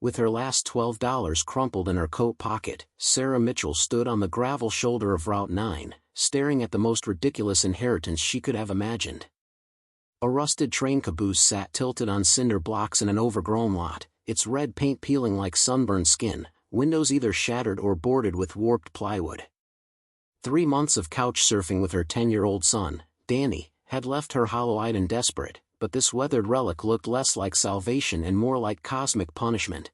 With her last $12 crumpled in her coat pocket, Sarah Mitchell stood on the gravel shoulder of Route 9, staring at the most ridiculous inheritance she could have imagined. A rusted train caboose sat tilted on cinder blocks in an overgrown lot, its red paint peeling like sunburned skin, windows either shattered or boarded with warped plywood. 3 months of couch surfing with her 10-year-old son, Danny, had left her hollow-eyed and desperate, but this weathered relic looked less like salvation and more like cosmic punishment.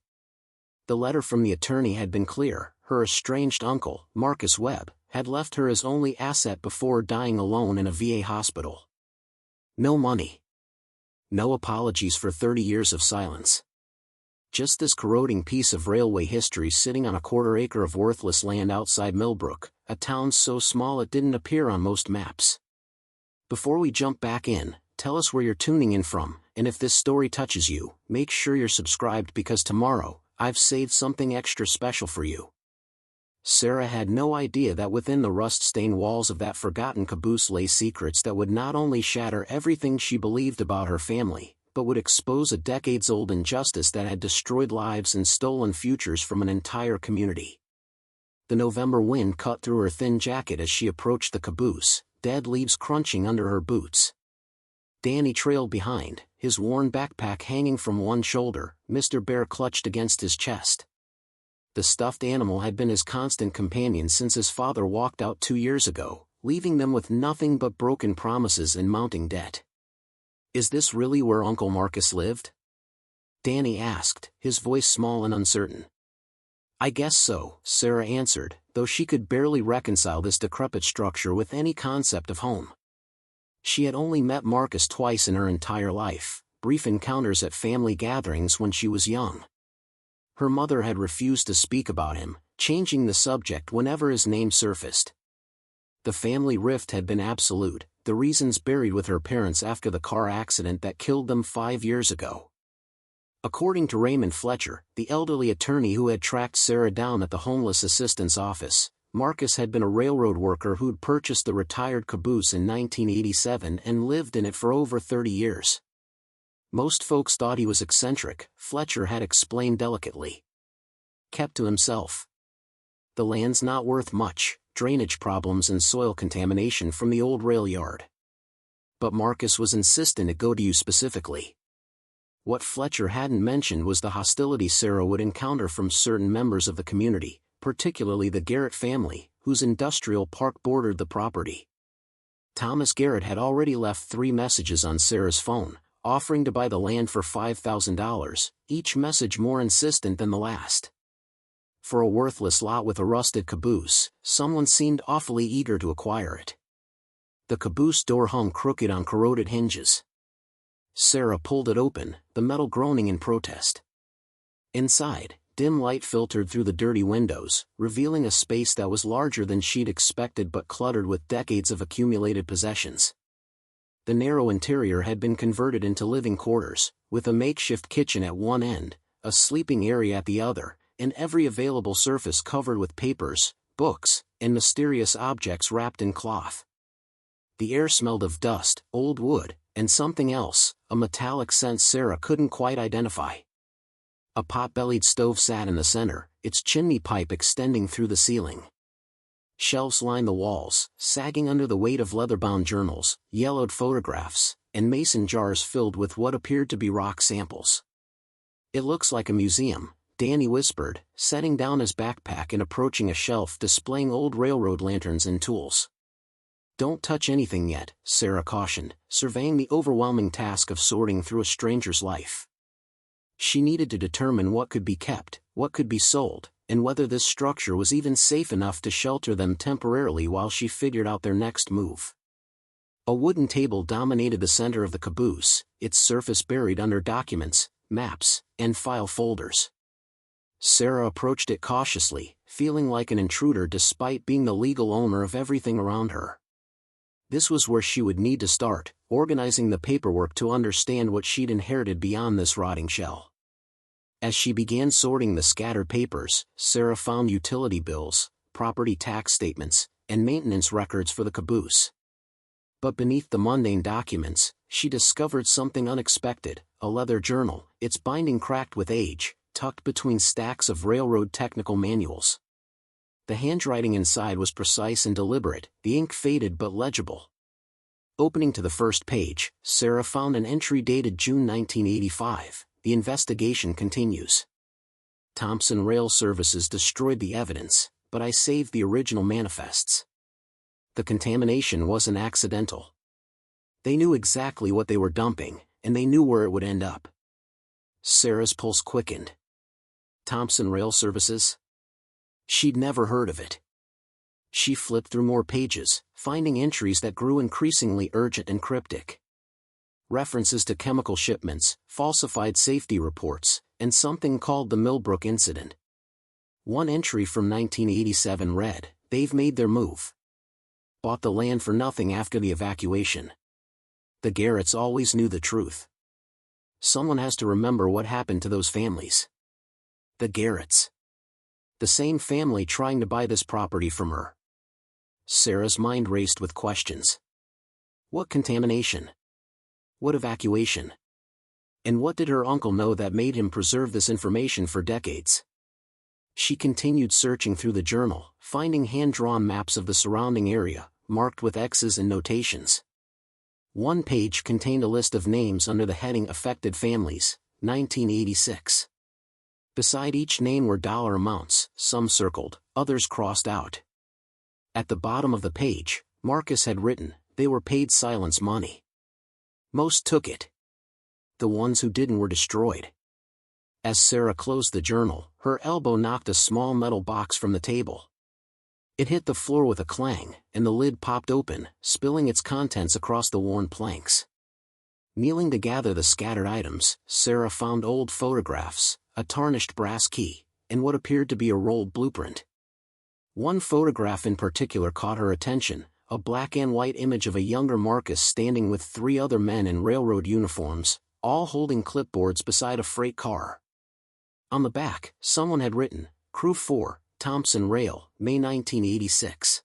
The letter from the attorney had been clear: her estranged uncle, Marcus Webb, had left her his only asset before dying alone in a VA hospital. No money. No apologies for 30 years of silence. Just this corroding piece of railway history sitting on a quarter-acre of worthless land outside Millbrook, a town so small it didn't appear on most maps. Before we jump back in, tell us where you're tuning in from, and if this story touches you, make sure you're subscribed because tomorrow, I've saved something extra special for you. Sarah had no idea that within the rust-stained walls of that forgotten caboose lay secrets that would not only shatter everything she believed about her family, but would expose a decades-old injustice that had destroyed lives and stolen futures from an entire community. The November wind cut through her thin jacket as she approached the caboose, dead leaves crunching under her boots. Danny trailed behind, his worn backpack hanging from one shoulder, Mr. Bear clutched against his chest. The stuffed animal had been his constant companion since his father walked out 2 years ago, leaving them with nothing but broken promises and mounting debt. Is this really where Uncle Marcus lived? Danny asked, his voice small and uncertain. I guess so, Sarah answered, though she could barely reconcile this decrepit structure with any concept of home. She had only met Marcus twice in her entire life, brief encounters at family gatherings when she was young. Her mother had refused to speak about him, changing the subject whenever his name surfaced. The family rift had been absolute, the reasons buried with her parents after the car accident that killed them 5 years ago. According to Raymond Fletcher, the elderly attorney who had tracked Sarah down at the homeless assistance office, Marcus had been a railroad worker who'd purchased the retired caboose in 1987 and lived in it for over 30 years. Most folks thought he was eccentric, Fletcher had explained delicately. Kept to himself. The land's not worth much, drainage problems and soil contamination from the old rail yard. But Marcus was insistent it go to you specifically. What Fletcher hadn't mentioned was the hostility Sarah would encounter from certain members of the community, particularly the Garrett family, whose industrial park bordered the property. Thomas Garrett had already left 3 messages on Sarah's phone, offering to buy the land for $5,000, each message more insistent than the last. For a worthless lot with a rusted caboose, someone seemed awfully eager to acquire it. The caboose door hung crooked on corroded hinges. Sarah pulled it open, the metal groaning in protest. Inside, dim light filtered through the dirty windows, revealing a space that was larger than she'd expected but cluttered with decades of accumulated possessions. The narrow interior had been converted into living quarters, with a makeshift kitchen at one end, a sleeping area at the other, and every available surface covered with papers, books, and mysterious objects wrapped in cloth. The air smelled of dust, old wood, and something else, a metallic scent Sarah couldn't quite identify. A pot-bellied stove sat in the center, its chimney pipe extending through the ceiling. Shelves lined the walls, sagging under the weight of leather-bound journals, yellowed photographs, and mason jars filled with what appeared to be rock samples. It looks like a museum, Danny whispered, setting down his backpack and approaching a shelf displaying old railroad lanterns and tools. Don't touch anything yet, Sarah cautioned, surveying the overwhelming task of sorting through a stranger's life. She needed to determine what could be kept, what could be sold, and whether this structure was even safe enough to shelter them temporarily while she figured out their next move. A wooden table dominated the center of the caboose, its surface buried under documents, maps, and file folders. Sarah approached it cautiously, feeling like an intruder despite being the legal owner of everything around her. This was where she would need to start, organizing the paperwork to understand what she'd inherited beyond this rotting shell. As she began sorting the scattered papers, Sarah found utility bills, property tax statements, and maintenance records for the caboose. But beneath the mundane documents, she discovered something unexpected, a leather journal, its binding cracked with age, tucked between stacks of railroad technical manuals. The handwriting inside was precise and deliberate, the ink faded but legible. Opening to the first page, Sarah found an entry dated June 1985. The investigation continues. Thompson Rail Services destroyed the evidence, but I saved the original manifests. The contamination wasn't accidental. They knew exactly what they were dumping, and they knew where it would end up. Sarah's pulse quickened. Thompson Rail Services? She'd never heard of it. She flipped through more pages, finding entries that grew increasingly urgent and cryptic. References to chemical shipments, falsified safety reports, and something called the Millbrook incident. One entry from 1987 read, "They've made their move. Bought the land for nothing after the evacuation." The Garretts always knew the truth. Someone has to remember what happened to those families. The Garretts. The same family trying to buy this property from her. Sarah's mind raced with questions. What contamination? What evacuation? And what did her uncle know that made him preserve this information for decades? She continued searching through the journal, finding hand-drawn maps of the surrounding area, marked with X's and notations. One page contained a list of names under the heading Affected Families, 1986. Beside each name were dollar amounts, some circled, others crossed out. At the bottom of the page, Marcus had written, they were paid silence money. Most took it. The ones who didn't were destroyed. As Sarah closed the journal, her elbow knocked a small metal box from the table. It hit the floor with a clang, and the lid popped open, spilling its contents across the worn planks. Kneeling to gather the scattered items, Sarah found old photographs, a tarnished brass key, and what appeared to be a rolled blueprint. One photograph in particular caught her attention, a black and white image of a younger Marcus standing with 3 other men in railroad uniforms, all holding clipboards beside a freight car. On the back, someone had written, Crew 4, Thompson Rail, May 1986.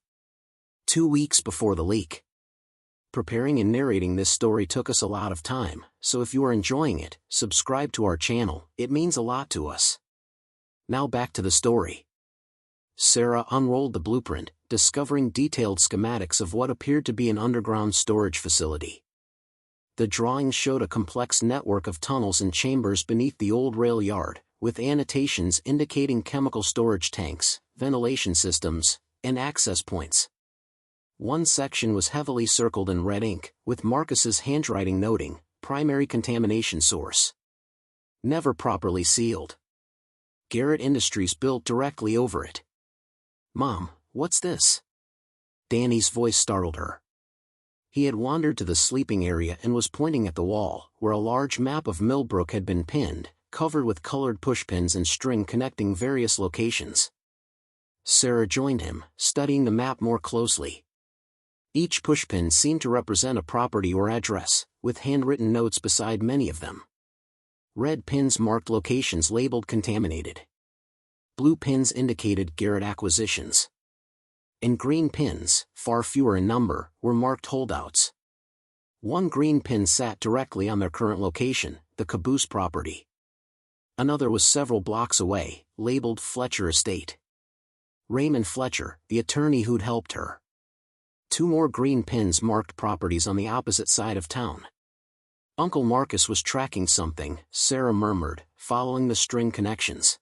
2 weeks before the leak. Preparing and narrating this story took us a lot of time, so if you are enjoying it, subscribe to our channel, it means a lot to us. Now back to the story. Sarah unrolled the blueprint, discovering detailed schematics of what appeared to be an underground storage facility. The drawings showed a complex network of tunnels and chambers beneath the old rail yard, with annotations indicating chemical storage tanks, ventilation systems, and access points. One section was heavily circled in red ink, with Marcus's handwriting noting, primary contamination source. Never properly sealed. Garrett Industries built directly over it. Mom, what's this? Danny's voice startled her. He had wandered to the sleeping area and was pointing at the wall, where a large map of Millbrook had been pinned, covered with colored pushpins and string connecting various locations. Sarah joined him, studying the map more closely. Each pushpin seemed to represent a property or address, with handwritten notes beside many of them. Red pins marked locations labeled contaminated. Blue pins indicated Garrett acquisitions. And green pins, far fewer in number, were marked holdouts. One green pin sat directly on their current location, the Caboose property. Another was several blocks away, labeled Fletcher Estate. Raymond Fletcher, the attorney who'd helped her. 2 more green pins marked properties on the opposite side of town. Uncle Marcus was tracking something, Sarah murmured, following the string connections.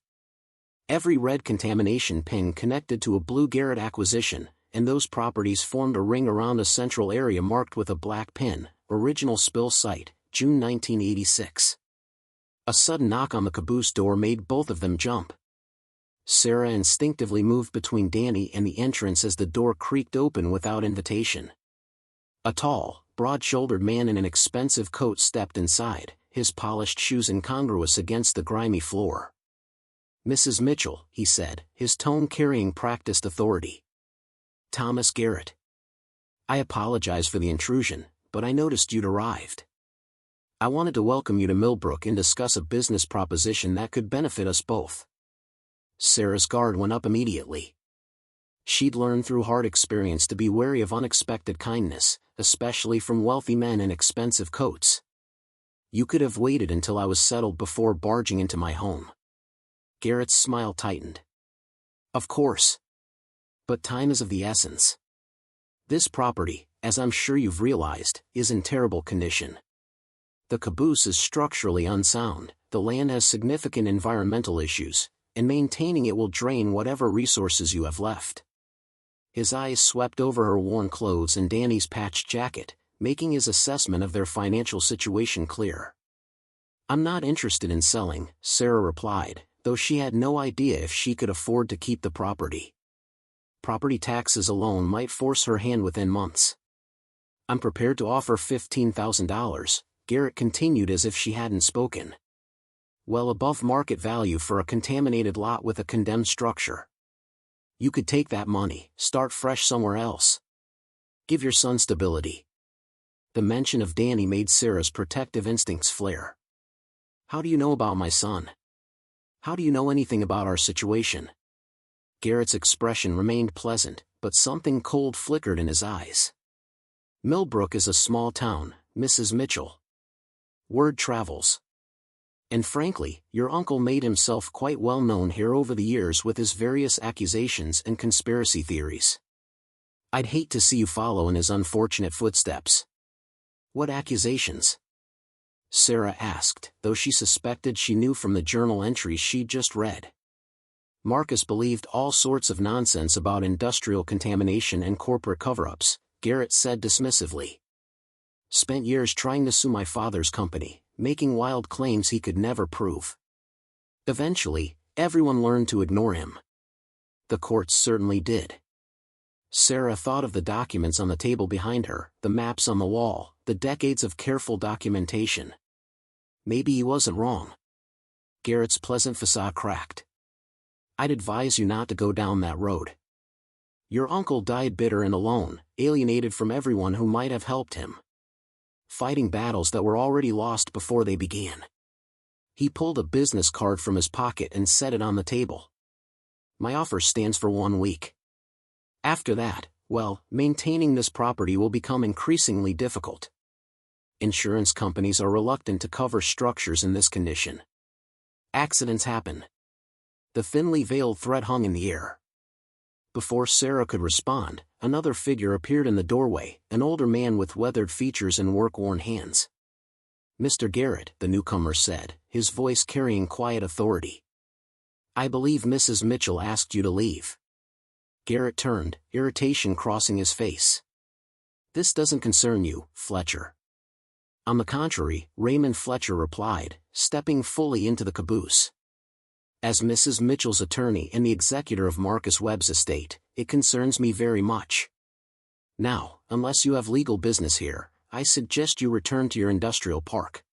Every red contamination pin connected to a blue Garrett acquisition, and those properties formed a ring around a central area marked with a black pin, original spill site, June 1986. A sudden knock on the Caboose door made both of them jump. Sarah instinctively moved between Danny and the entrance as the door creaked open without invitation. A tall, broad-shouldered man in an expensive coat stepped inside, his polished shoes incongruous against the grimy floor. Mrs. Mitchell, he said, his tone carrying practiced authority. Thomas Garrett. I apologize for the intrusion, but I noticed you'd arrived. I wanted to welcome you to Millbrook and discuss a business proposition that could benefit us both. Sarah's guard went up immediately. She'd learned through hard experience to be wary of unexpected kindness, especially from wealthy men in expensive coats. You could have waited until I was settled before barging into my home. Garrett's smile tightened. Of course. But time is of the essence. This property, as I'm sure you've realized, is in terrible condition. The caboose is structurally unsound, the land has significant environmental issues, and maintaining it will drain whatever resources you have left. His eyes swept over her worn clothes and Danny's patched jacket, making his assessment of their financial situation clear. I'm not interested in selling, Sarah replied, though she had no idea if she could afford to keep the property. Property taxes alone might force her hand within months. I'm prepared to offer $15,000, Garrett continued as if she hadn't spoken. Well above market value for a contaminated lot with a condemned structure. You could take that money, start fresh somewhere else. Give your son stability. The mention of Danny made Sarah's protective instincts flare. How do you know about my son? How do you know anything about our situation? Garrett's expression remained pleasant, but something cold flickered in his eyes. Millbrook is a small town, Mrs. Mitchell. Word travels. And frankly, your uncle made himself quite well known here over the years with his various accusations and conspiracy theories. I'd hate to see you follow in his unfortunate footsteps. What accusations? Sarah asked, though she suspected she knew from the journal entries she'd just read. Marcus believed all sorts of nonsense about industrial contamination and corporate cover-ups, Garrett said dismissively. Spent years trying to sue my father's company, making wild claims he could never prove. Eventually, everyone learned to ignore him. The courts certainly did. Sarah thought of the documents on the table behind her, the maps on the wall, the decades of careful documentation. Maybe he wasn't wrong. Garrett's pleasant facade cracked. I'd advise you not to go down that road. Your uncle died bitter and alone, alienated from everyone who might have helped him. Fighting battles that were already lost before they began. He pulled a business card from his pocket and set it on the table. My offer stands for 1 week. After that, well, maintaining this property will become increasingly difficult. Insurance companies are reluctant to cover structures in this condition. Accidents happen. The thinly veiled threat hung in the air. Before Sarah could respond, another figure appeared in the doorway, an older man with weathered features and work-worn hands. Mr. Garrett, the newcomer said, his voice carrying quiet authority. I believe Mrs. Mitchell asked you to leave. Garrett turned, irritation crossing his face. This doesn't concern you, Fletcher. On the contrary, Raymond Fletcher replied, stepping fully into the caboose. As Mrs. Mitchell's attorney and the executor of Marcus Webb's estate, it concerns me very much. Now, unless you have legal business here, I suggest you return to your industrial park.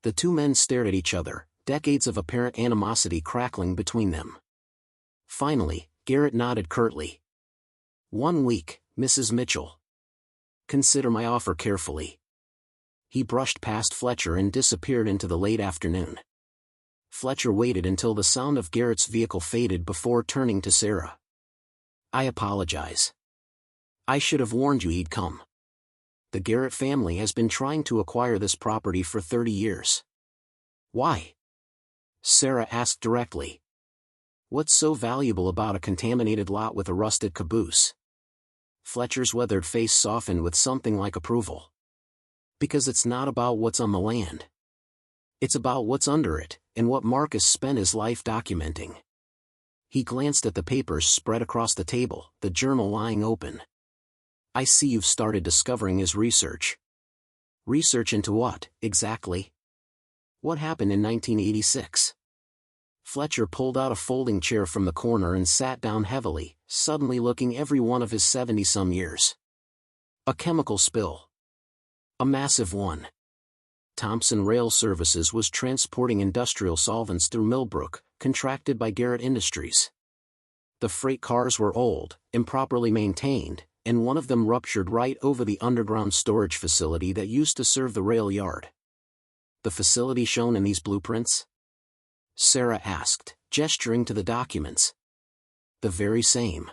The two men stared at each other, decades of apparent animosity crackling between them. Finally, Garrett nodded curtly. 1 week, Mrs. Mitchell. Consider my offer carefully. He brushed past Fletcher and disappeared into the late afternoon. Fletcher waited until the sound of Garrett's vehicle faded before turning to Sarah. I apologize. I should have warned you he'd come. The Garrett family has been trying to acquire this property for 30 years. Why? Sarah asked directly. What's so valuable about a contaminated lot with a rusted caboose? Fletcher's weathered face softened with something like approval. Because it's not about what's on the land. It's about what's under it, and what Marcus spent his life documenting. He glanced at the papers spread across the table, the journal lying open. I see you've started discovering his research. Research into what, exactly? What happened in 1986? Fletcher pulled out a folding chair from the corner and sat down heavily, suddenly looking every one of his 70-some years. A chemical spill. A massive one. Thompson Rail Services was transporting industrial solvents through Millbrook, contracted by Garrett Industries. The freight cars were old, improperly maintained, and one of them ruptured right over the underground storage facility that used to serve the rail yard. The facility shown in these blueprints? Sarah asked, gesturing to the documents. The very same.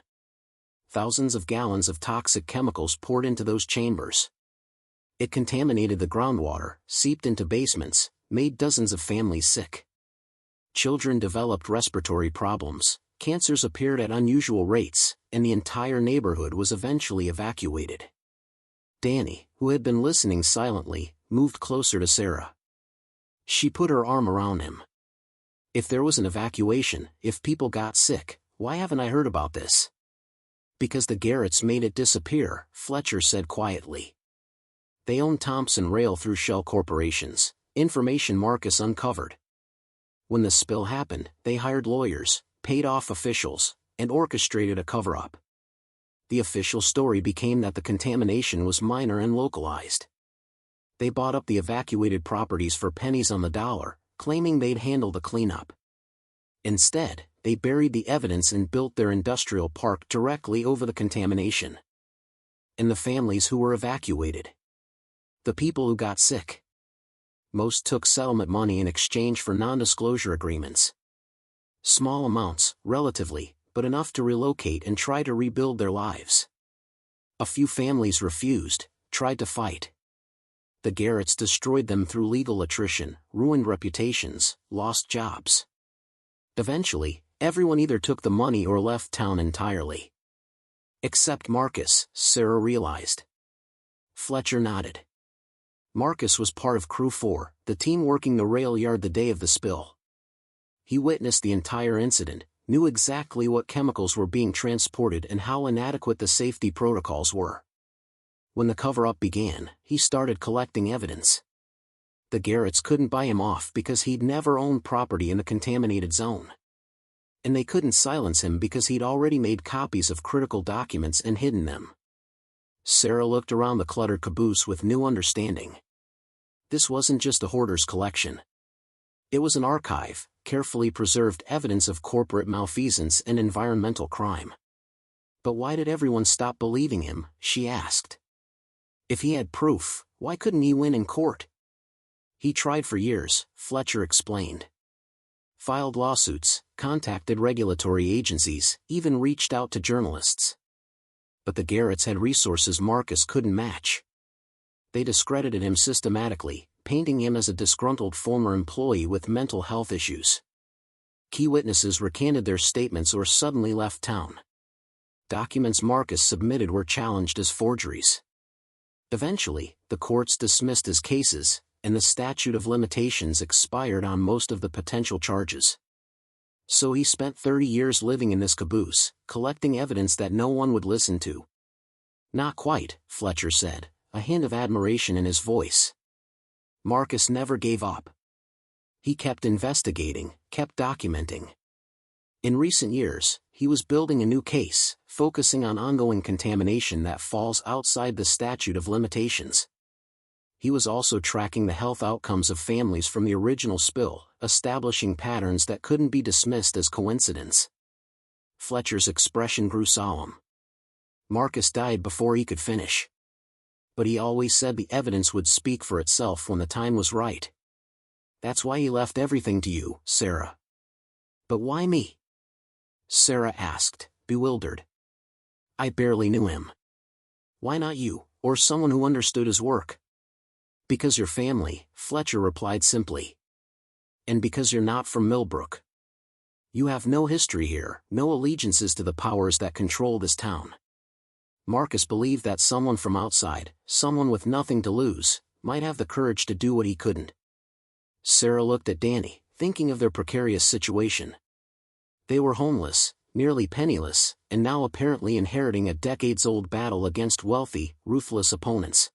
Thousands of gallons of toxic chemicals poured into those chambers. It contaminated the groundwater, seeped into basements, made dozens of families sick. Children developed respiratory problems, cancers appeared at unusual rates, and the entire neighborhood was eventually evacuated. Danny, who had been listening silently, moved closer to Sarah. She put her arm around him. If there was an evacuation, if people got sick, why haven't I heard about this? Because the Garretts made it disappear, Fletcher said quietly. They own Thompson Rail through shell corporations, information Marcus uncovered. When the spill happened, they hired lawyers, paid off officials, and orchestrated a cover-up. The official story became that the contamination was minor and localized. They bought up the evacuated properties for pennies on the dollar, claiming they'd handle the cleanup. Instead, they buried the evidence and built their industrial park directly over the contamination. And the families who were evacuated. The people who got sick. Most took settlement money in exchange for non-disclosure agreements. Small amounts, relatively, but enough to relocate and try to rebuild their lives. A few families refused, tried to fight. The Garretts destroyed them through legal attrition, ruined reputations, lost jobs. Eventually, everyone either took the money or left town entirely. Except Marcus, Sarah realized. Fletcher nodded. Marcus was part of Crew 4, the team working the rail yard the day of the spill. He witnessed the entire incident, knew exactly what chemicals were being transported and how inadequate the safety protocols were. When the cover-up began, he started collecting evidence. The Garretts couldn't buy him off because he'd never owned property in the contaminated zone. And they couldn't silence him because he'd already made copies of critical documents and hidden them. Sarah looked around the cluttered caboose with new understanding. This wasn't just a hoarder's collection. It was an archive, carefully preserved evidence of corporate malfeasance and environmental crime. But why did everyone stop believing him, she asked. If he had proof, why couldn't he win in court? He tried for years, Fletcher explained. Filed lawsuits, contacted regulatory agencies, even reached out to journalists. But the Garretts had resources Marcus couldn't match. They discredited him systematically, painting him as a disgruntled former employee with mental health issues. Key witnesses recanted their statements or suddenly left town. Documents Marcus submitted were challenged as forgeries. Eventually, the courts dismissed his cases, and the statute of limitations expired on most of the potential charges. So he spent 30 years living in this caboose, collecting evidence that no one would listen to. Not quite, Fletcher said, a hint of admiration in his voice. Marcus never gave up. He kept investigating, kept documenting. In recent years, he was building a new case, focusing on ongoing contamination that falls outside the statute of limitations. He was also tracking the health outcomes of families from the original spill, establishing patterns that couldn't be dismissed as coincidence. Fletcher's expression grew solemn. Marcus died before he could finish. But he always said the evidence would speak for itself when the time was right. That's why he left everything to you, Sarah. But why me? Sarah asked, bewildered. I barely knew him. Why not you, or someone who understood his work? Because your family, Fletcher replied simply. And because you're not from Millbrook. You have no history here, no allegiances to the powers that control this town. Marcus believed that someone from outside, someone with nothing to lose, might have the courage to do what he couldn't. Sarah looked at Danny, thinking of their precarious situation. They were homeless, nearly penniless, and now apparently inheriting a decades-old battle against wealthy, ruthless opponents.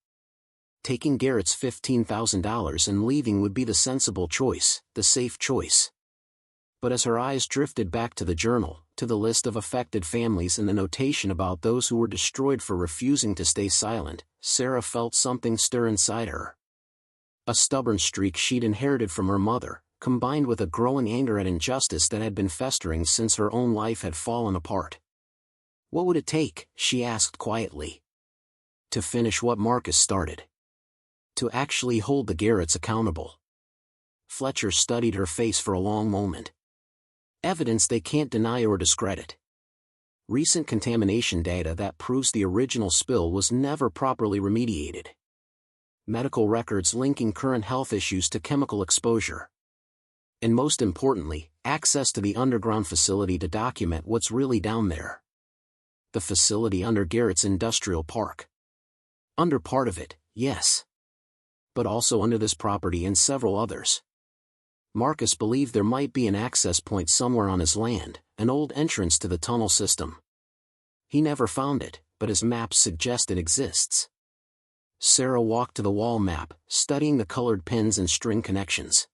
Taking Garrett's $15,000 and leaving would be the sensible choice, the safe choice. But as her eyes drifted back to the journal, to the list of affected families and the notation about those who were destroyed for refusing to stay silent, Sarah felt something stir inside her. A stubborn streak she'd inherited from her mother, combined with a growing anger at injustice that had been festering since her own life had fallen apart. What would it take, she asked quietly, to finish what Marcus started? To actually hold the Garretts accountable? Fletcher studied her face for a long moment. Evidence they can't deny or discredit. Recent contamination data that proves the original spill was never properly remediated. Medical records linking current health issues to chemical exposure. And most importantly, access to the underground facility to document what's really down there. The facility under Garrett's industrial park. Under part of it, yes. But also under this property and several others. Marcus believed there might be an access point somewhere on his land, an old entrance to the tunnel system. He never found it, but his maps suggest it exists. Sarah walked to the wall map, studying the colored pins and string connections.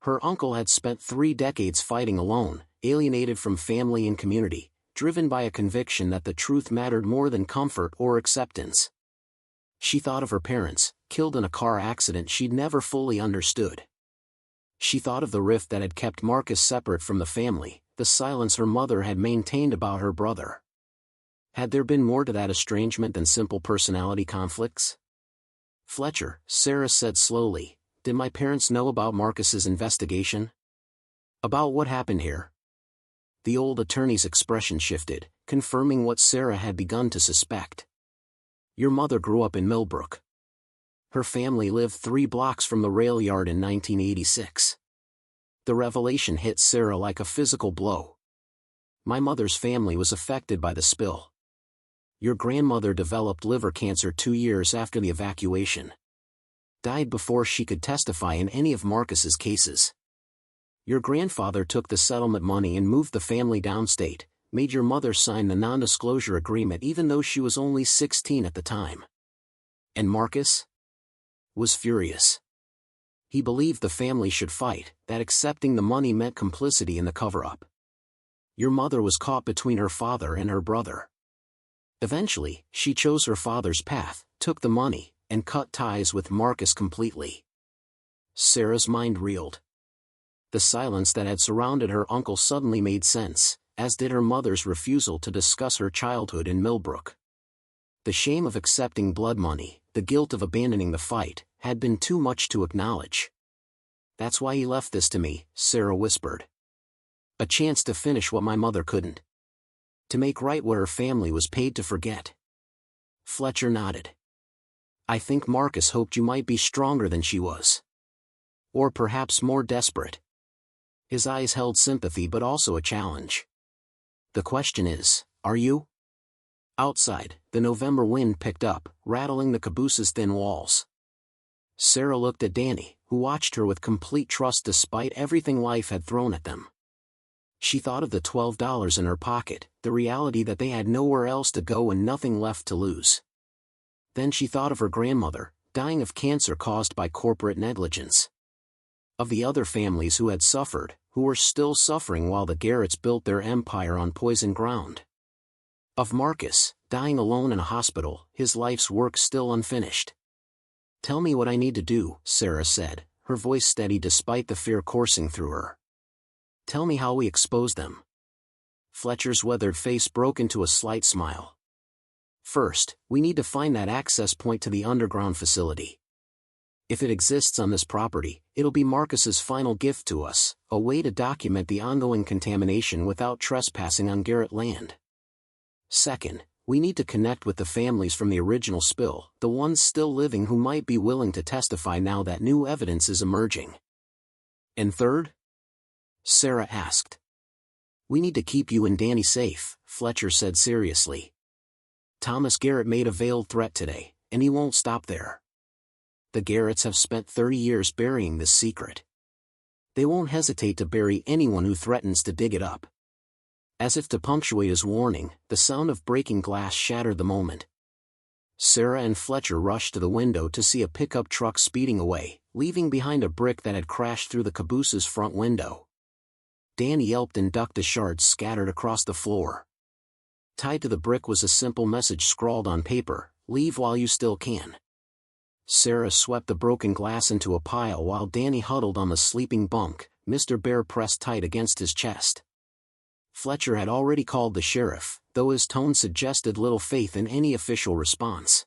Her uncle had spent 3 decades fighting alone, alienated from family and community, driven by a conviction that the truth mattered more than comfort or acceptance. She thought of her parents, killed in a car accident she'd never fully understood. She thought of the rift that had kept Marcus separate from the family, the silence her mother had maintained about her brother. Had there been more to that estrangement than simple personality conflicts? Fletcher, Sarah said slowly, did my parents know about Marcus's investigation? About what happened here? The old attorney's expression shifted, confirming what Sarah had begun to suspect. Your mother grew up in Millbrook. Her family lived 3 blocks from the rail yard in 1986. The revelation hit Sarah like a physical blow. My mother's family was affected by the spill. Your grandmother developed liver cancer 2 years after the evacuation. Died before she could testify in any of Marcus's cases. Your grandfather took the settlement money and moved the family downstate, made your mother sign the non-disclosure agreement even though she was only 16 at the time. And Marcus? Was furious. He believed the family should fight, that accepting the money meant complicity in the cover-up. Your mother was caught between her father and her brother. Eventually, she chose her father's path, took the money, and cut ties with Marcus completely. Sarah's mind reeled. The silence that had surrounded her uncle suddenly made sense, as did her mother's refusal to discuss her childhood in Millbrook. The shame of accepting blood money, the guilt of abandoning the fight, had been too much to acknowledge. That's why he left this to me, Sarah whispered. A chance to finish what my mother couldn't. To make right what her family was paid to forget. Fletcher nodded. I think Marcus hoped you might be stronger than she was. Or perhaps more desperate. His eyes held sympathy but also a challenge. The question is, are you? Outside, the November wind picked up, rattling the caboose's thin walls. Sarah looked at Danny, who watched her with complete trust despite everything life had thrown at them. She thought of the $12 in her pocket, the reality that they had nowhere else to go and nothing left to lose. Then she thought of her grandmother, dying of cancer caused by corporate negligence. Of the other families who had suffered, who were still suffering while the Garretts built their empire on poisoned ground. Of Marcus, dying alone in a hospital, his life's work still unfinished. Tell me what I need to do, Sarah said, her voice steady despite the fear coursing through her. Tell me how we expose them. Fletcher's weathered face broke into a slight smile. First, we need to find that access point to the underground facility. If it exists on this property, it'll be Marcus's final gift to us, a way to document the ongoing contamination without trespassing on Garrett land. Second, we need to connect with the families from the original spill, the ones still living who might be willing to testify now that new evidence is emerging. And third? Sarah asked. We need to keep you and Danny safe, Fletcher said seriously. Thomas Garrett made a veiled threat today, and he won't stop there. The Garretts have spent 30 years burying this secret. They won't hesitate to bury anyone who threatens to dig it up. As if to punctuate his warning, the sound of breaking glass shattered the moment. Sarah and Fletcher rushed to the window to see a pickup truck speeding away, leaving behind a brick that had crashed through the caboose's front window. Danny yelped and ducked as shards scattered across the floor. Tied to the brick was a simple message scrawled on paper, "Leave while you still can." Sarah swept the broken glass into a pile while Danny huddled on the sleeping bunk, Mr. Bear pressed tight against his chest. Fletcher had already called the sheriff, though his tone suggested little faith in any official response.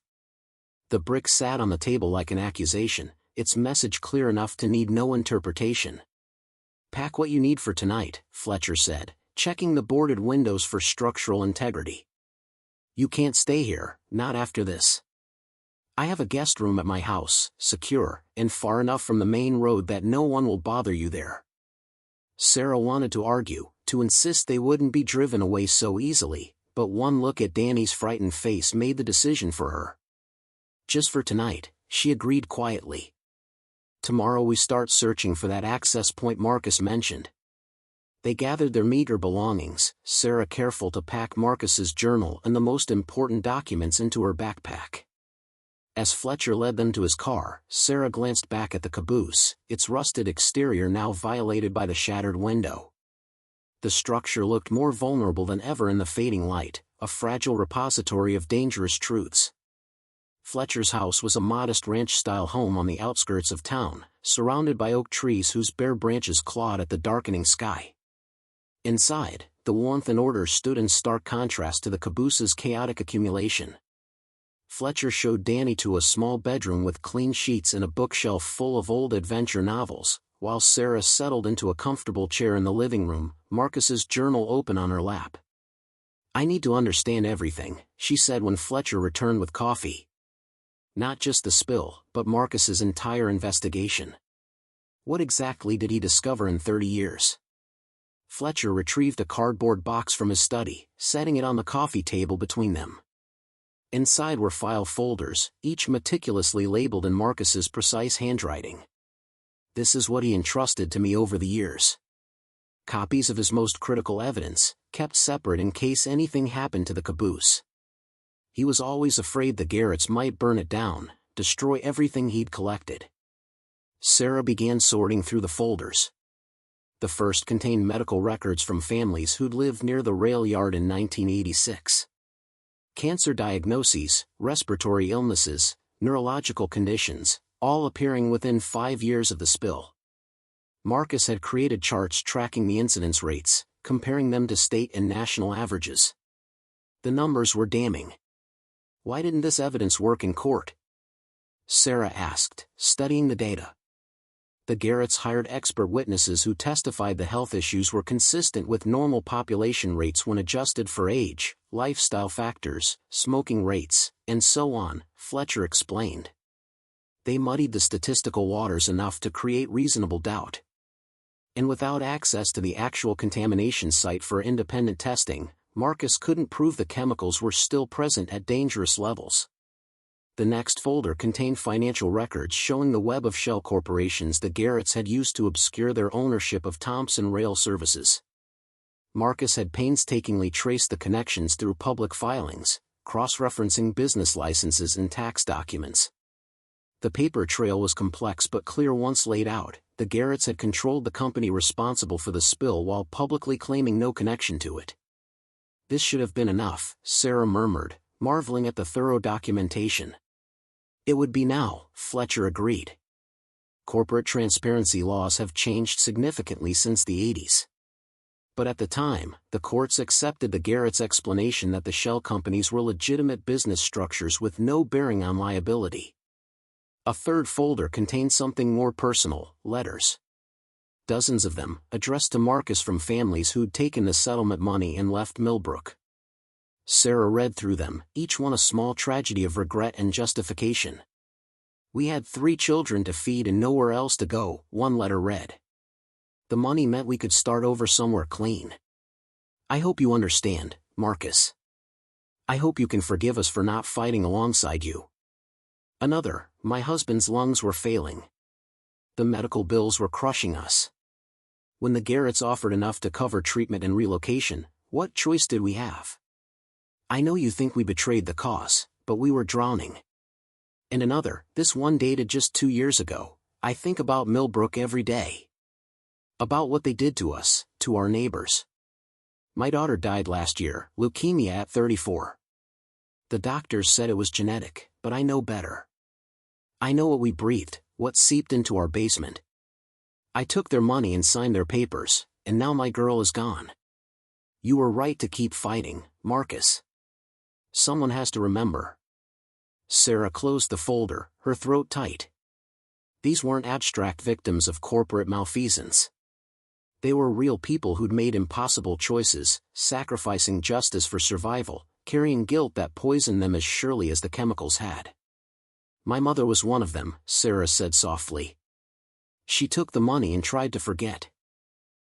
The brick sat on the table like an accusation, its message clear enough to need no interpretation. Pack what you need for tonight, Fletcher said, checking the boarded windows for structural integrity. You can't stay here, not after this. I have a guest room at my house, secure, and far enough from the main road that no one will bother you there. Sarah wanted to argue, to insist they wouldn't be driven away so easily, but one look at Danny's frightened face made the decision for her. Just for tonight, she agreed quietly. Tomorrow we start searching for that access point Marcus mentioned. They gathered their meager belongings, Sarah careful to pack Marcus's journal and the most important documents into her backpack. As Fletcher led them to his car, Sarah glanced back at the caboose, its rusted exterior now violated by the shattered window. The structure looked more vulnerable than ever in the fading light, a fragile repository of dangerous truths. Fletcher's house was a modest ranch-style home on the outskirts of town, surrounded by oak trees whose bare branches clawed at the darkening sky. Inside, the warmth and order stood in stark contrast to the caboose's chaotic accumulation. Fletcher showed Danny to a small bedroom with clean sheets and a bookshelf full of old adventure novels, while Sarah settled into a comfortable chair in the living room, Marcus's journal open on her lap. "I need to understand everything," she said when Fletcher returned with coffee. "Not just the spill, but Marcus's entire investigation. What exactly did he discover in 30 years? Fletcher retrieved a cardboard box from his study, setting it on the coffee table between them. Inside were file folders, each meticulously labeled in Marcus's precise handwriting. "This is what he entrusted to me over the years. Copies of his most critical evidence, kept separate in case anything happened to the caboose. He was always afraid the Garretts might burn it down, destroy everything he'd collected." Sarah began sorting through the folders. The first contained medical records from families who'd lived near the rail yard in 1986. Cancer diagnoses, respiratory illnesses, neurological conditions, all appearing within 5 years of the spill. Marcus had created charts tracking the incidence rates, comparing them to state and national averages. The numbers were damning. "Why didn't this evidence work in court?" Sarah asked, studying the data. The Garretts hired expert witnesses who testified the health issues were consistent with normal population rates when adjusted for age, lifestyle factors, smoking rates, and so on, Fletcher explained. They muddied the statistical waters enough to create reasonable doubt. And without access to the actual contamination site for independent testing, Marcus couldn't prove the chemicals were still present at dangerous levels. The next folder contained financial records showing the web of shell corporations the Garretts had used to obscure their ownership of Thompson Rail Services. Marcus had painstakingly traced the connections through public filings, cross-referencing business licenses and tax documents. The paper trail was complex but clear once laid out. The Garretts had controlled the company responsible for the spill while publicly claiming no connection to it. "This should have been enough," Sarah murmured, marveling at the thorough documentation. "It would be now," Fletcher agreed. "Corporate transparency laws have changed significantly since the 80s. But at the time, the courts accepted the Garretts' explanation that the shell companies were legitimate business structures with no bearing on liability." A third folder contained something more personal, letters. Dozens of them, addressed to Marcus from families who'd taken the settlement money and left Millbrook. Sarah read through them, each one a small tragedy of regret and justification. "We had 3 children to feed and nowhere else to go," one letter read. "The money meant we could start over somewhere clean. I hope you understand, Marcus. I hope you can forgive us for not fighting alongside you." Another, "My husband's lungs were failing. The medical bills were crushing us. When the Garretts offered enough to cover treatment and relocation, what choice did we have? I know you think we betrayed the cause, but we were drowning." And another, this one dated just 2 years ago, "I think about Millbrook every day. About what they did to us, to our neighbors. My daughter died last year, leukemia at 34. The doctors said it was genetic, but I know better. I know what we breathed, what seeped into our basement. I took their money and signed their papers, and now my girl is gone. You were right to keep fighting, Marcus. Someone has to remember." Sarah closed the folder, her throat tight. These weren't abstract victims of corporate malfeasance. They were real people who'd made impossible choices, sacrificing justice for survival, carrying guilt that poisoned them as surely as the chemicals had. "My mother was one of them," Sarah said softly. "She took the money and tried to forget.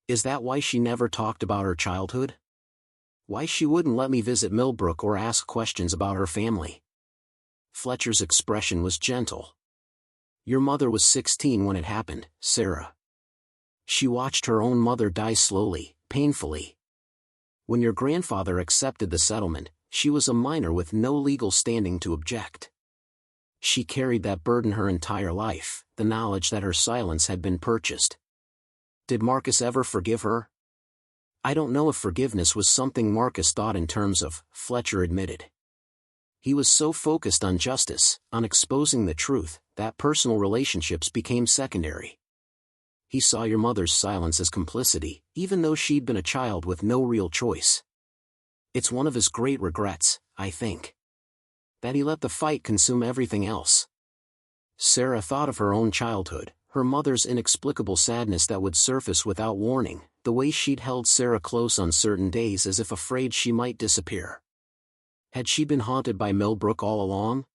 Is that why she never talked about her childhood? Why she wouldn't let me visit Millbrook or ask questions about her family? Fletcher's expression was gentle. Your mother was 16 when it happened, Sarah. She watched her own mother die slowly, painfully. When your grandfather accepted the settlement, she was a minor with no legal standing to object. She carried that burden her entire life, the knowledge that her silence had been purchased. Did Marcus ever forgive her? I don't know if forgiveness was something Marcus thought in terms of, Fletcher admitted. He was so focused on justice, on exposing the truth, that personal relationships became secondary. He saw your mother's silence as complicity, even though she'd been a child with no real choice. It's one of his great regrets, I think. That he let the fight consume everything else. Sarah thought of her own childhood, her mother's inexplicable sadness that would surface without warning, the way she'd held Sarah close on certain days as if afraid she might disappear. Had she been haunted by Millbrook all along?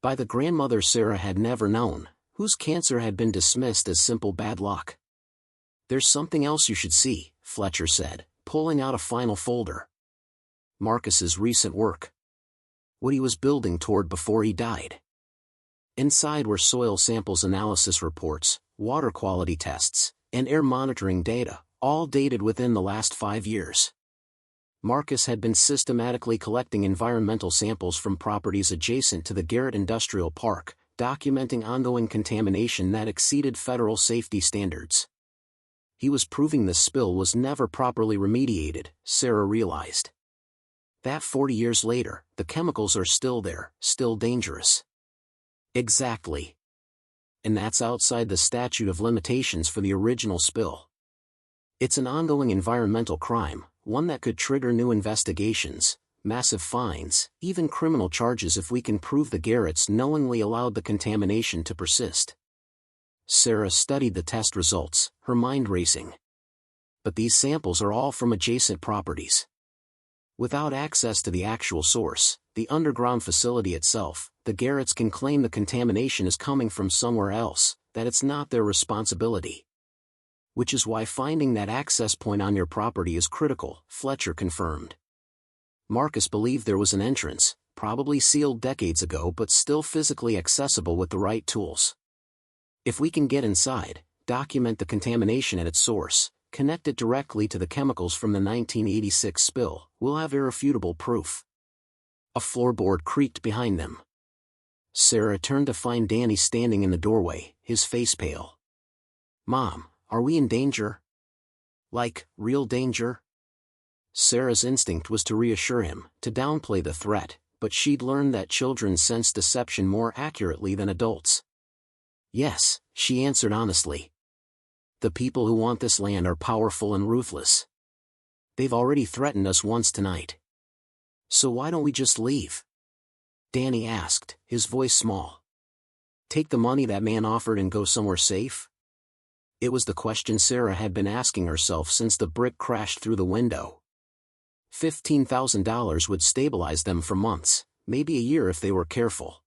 By the grandmother Sarah had never known, whose cancer had been dismissed as simple bad luck. There's something else you should see, Fletcher said, pulling out a final folder. Marcus's recent work. What he was building toward before he died. Inside were soil samples analysis reports, water quality tests, and air monitoring data, all dated within the last 5 years. Marcus had been systematically collecting environmental samples from properties adjacent to the Garrett Industrial Park, documenting ongoing contamination that exceeded federal safety standards. He was proving the spill was never properly remediated, Sarah realized. That 40 years later, the chemicals are still there, still dangerous. Exactly. And that's outside the statute of limitations for the original spill. It's an ongoing environmental crime, one that could trigger new investigations, massive fines, even criminal charges if we can prove the Garretts knowingly allowed the contamination to persist. Sarah studied the test results, her mind racing. But these samples are all from adjacent properties. Without access to the actual source, the underground facility itself, the Garretts can claim the contamination is coming from somewhere else, that it's not their responsibility. Which is why finding that access point on your property is critical, Fletcher confirmed. Marcus believed there was an entrance, probably sealed decades ago but still physically accessible with the right tools. If we can get inside, document the contamination at its source, connect it directly to the chemicals from the 1986 spill, we'll have irrefutable proof. A floorboard creaked behind them. Sarah turned to find Danny standing in the doorway, his face pale. Mom, are we in danger? Like, real danger? Sarah's instinct was to reassure him, to downplay the threat, but she'd learned that children sense deception more accurately than adults. Yes, she answered honestly. The people who want this land are powerful and ruthless. They've already threatened us once tonight. So why don't we just leave? Danny asked, his voice small. Take the money that man offered and go somewhere safe? It was the question Sarah had been asking herself since the brick crashed through the window. $15,000 would stabilize them for months, maybe a year if they were careful.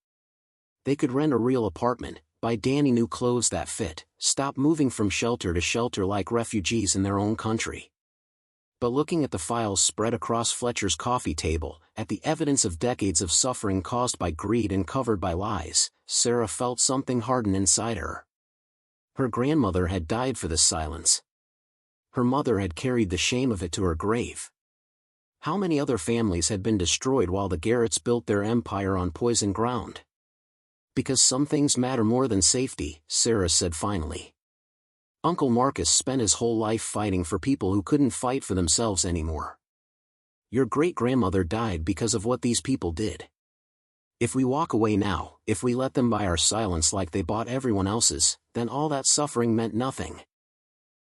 They could rent a real apartment, buy Danny new clothes that fit, stop moving from shelter to shelter like refugees in their own country. But looking at the files spread across Fletcher's coffee table, at the evidence of decades of suffering caused by greed and covered by lies, Sarah felt something harden inside her. Her grandmother had died for this silence. Her mother had carried the shame of it to her grave. How many other families had been destroyed while the Garretts built their empire on poison ground? Because some things matter more than safety, Sarah said finally. Uncle Marcus spent his whole life fighting for people who couldn't fight for themselves anymore. Your great-grandmother died because of what these people did. If we walk away now, if we let them buy our silence like they bought everyone else's, then all that suffering meant nothing.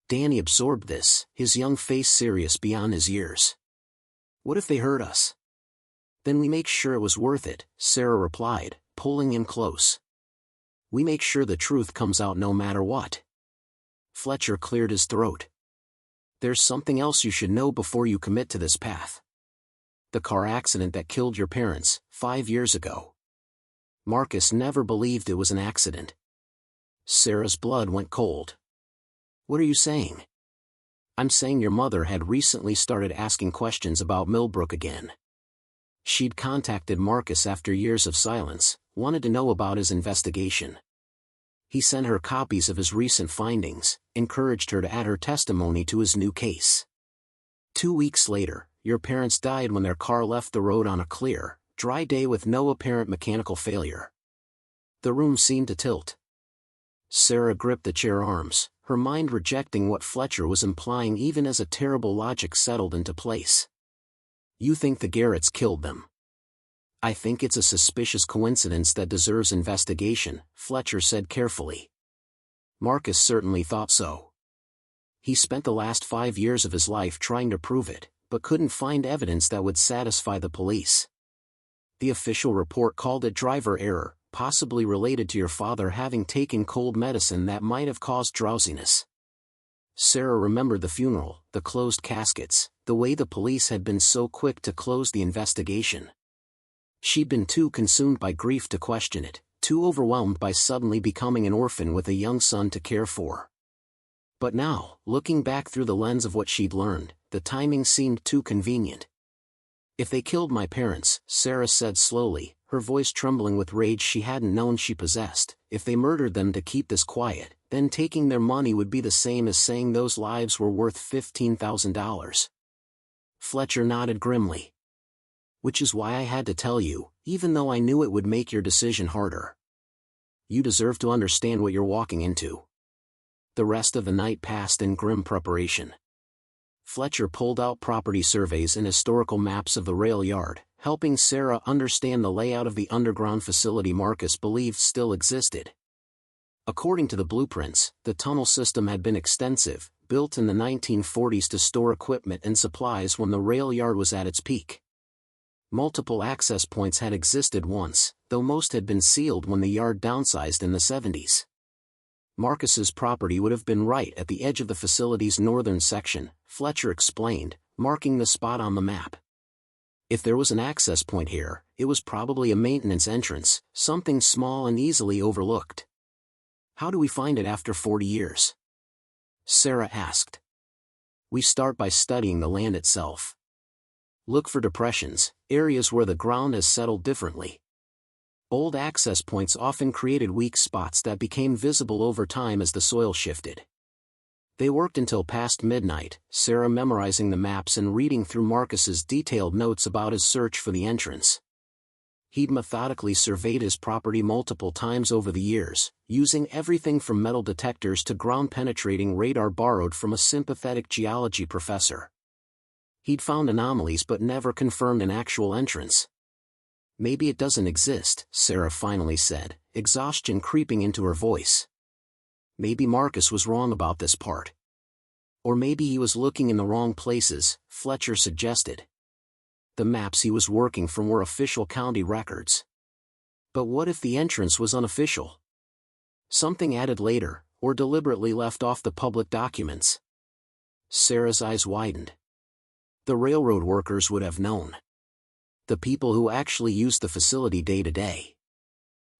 Danny absorbed this, his young face serious beyond his years. What if they hurt us? Then we make sure it was worth it, Sarah replied, pulling him close. We make sure the truth comes out no matter what. Fletcher cleared his throat. There's something else you should know before you commit to this path. The car accident that killed your parents, 5 years ago. Marcus never believed it was an accident. Sarah's blood went cold. What are you saying? I'm saying your mother had recently started asking questions about Millbrook again. She'd contacted Marcus after years of silence, wanted to know about his investigation. He sent her copies of his recent findings, encouraged her to add her testimony to his new case. 2 weeks later, your parents died when their car left the road on a clear, dry day with no apparent mechanical failure. The room seemed to tilt. Sarah gripped the chair arms, her mind rejecting what Fletcher was implying even as a terrible logic settled into place. You think the Garretts killed them? I think it's a suspicious coincidence that deserves investigation, Fletcher said carefully. Marcus certainly thought so. He spent the last 5 years of his life trying to prove it, but couldn't find evidence that would satisfy the police. The official report called it driver error, possibly related to your father having taken cold medicine that might have caused drowsiness. Sarah remembered the funeral, the closed caskets, the way the police had been so quick to close the investigation. She'd been too consumed by grief to question it, too overwhelmed by suddenly becoming an orphan with a young son to care for. But now, looking back through the lens of what she'd learned, the timing seemed too convenient. If they killed my parents, Sarah said slowly, her voice trembling with rage she hadn't known she possessed, if they murdered them to keep this quiet, then taking their money would be the same as saying those lives were worth $15,000. Fletcher nodded grimly. Which is why I had to tell you, even though I knew it would make your decision harder. You deserve to understand what you're walking into. The rest of the night passed in grim preparation. Fletcher pulled out property surveys and historical maps of the rail yard, helping Sarah understand the layout of the underground facility Marcus believed still existed. According to the blueprints, the tunnel system had been extensive, built in the 1940s to store equipment and supplies when the rail yard was at its peak. Multiple access points had existed once, though most had been sealed when the yard downsized in the 70s. Marcus's property would have been right at the edge of the facility's northern section, Fletcher explained, marking the spot on the map. If there was an access point here, it was probably a maintenance entrance, something small and easily overlooked. How do we find it after 40 years? Sarah asked. We start by studying the land itself. Look for depressions, areas where the ground has settled differently. Old access points often created weak spots that became visible over time as the soil shifted. They worked until past midnight, Sarah memorizing the maps and reading through Marcus's detailed notes about his search for the entrance. He'd methodically surveyed his property multiple times over the years, using everything from metal detectors to ground-penetrating radar borrowed from a sympathetic geology professor. He'd found anomalies but never confirmed an actual entrance. Maybe it doesn't exist, Sarah finally said, exhaustion creeping into her voice. Maybe Marcus was wrong about this part. Or maybe he was looking in the wrong places, Fletcher suggested. The maps he was working from were official county records. But what if the entrance was unofficial? Something added later, or deliberately left off the public documents? Sarah's eyes widened. The railroad workers would have known. The people who actually used the facility day to day.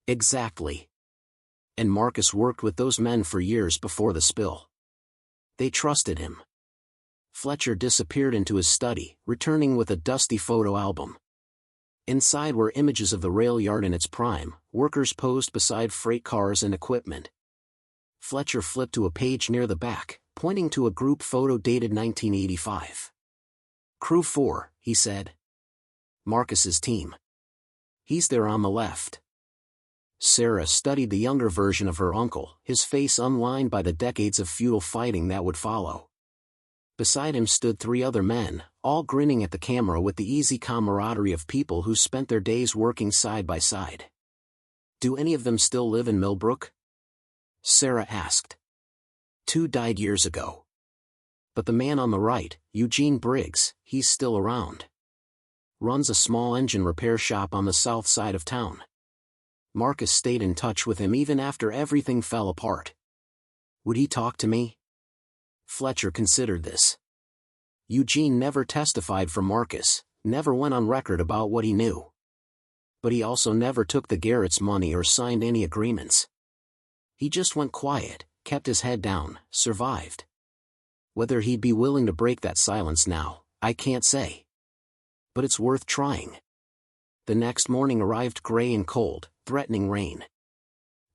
Exactly. And Marcus worked with those men for years before the spill. They trusted him. Fletcher disappeared into his study, returning with a dusty photo album. Inside were images of the rail yard in its prime, workers posed beside freight cars and equipment. Fletcher flipped to a page near the back, pointing to a group photo dated 1985. Crew 4, he said. Marcus's team. He's there on the left. Sarah studied the younger version of her uncle, his face unlined by the decades of futile fighting that would follow. Beside him stood 3 other men, all grinning at the camera with the easy camaraderie of people who spent their days working side by side. Do any of them still live in Millbrook? Sarah asked. 2 died years ago. But the man on the right, Eugene Briggs, he's still around. Runs a small engine repair shop on the south side of town. Marcus stayed in touch with him even after everything fell apart. Would he talk to me? Fletcher considered this. Eugene never testified for Marcus, never went on record about what he knew. But he also never took the Garretts' money or signed any agreements. He just went quiet, kept his head down, survived. Whether he'd be willing to break that silence now, I can't say. But it's worth trying. The next morning arrived gray and cold, threatening rain.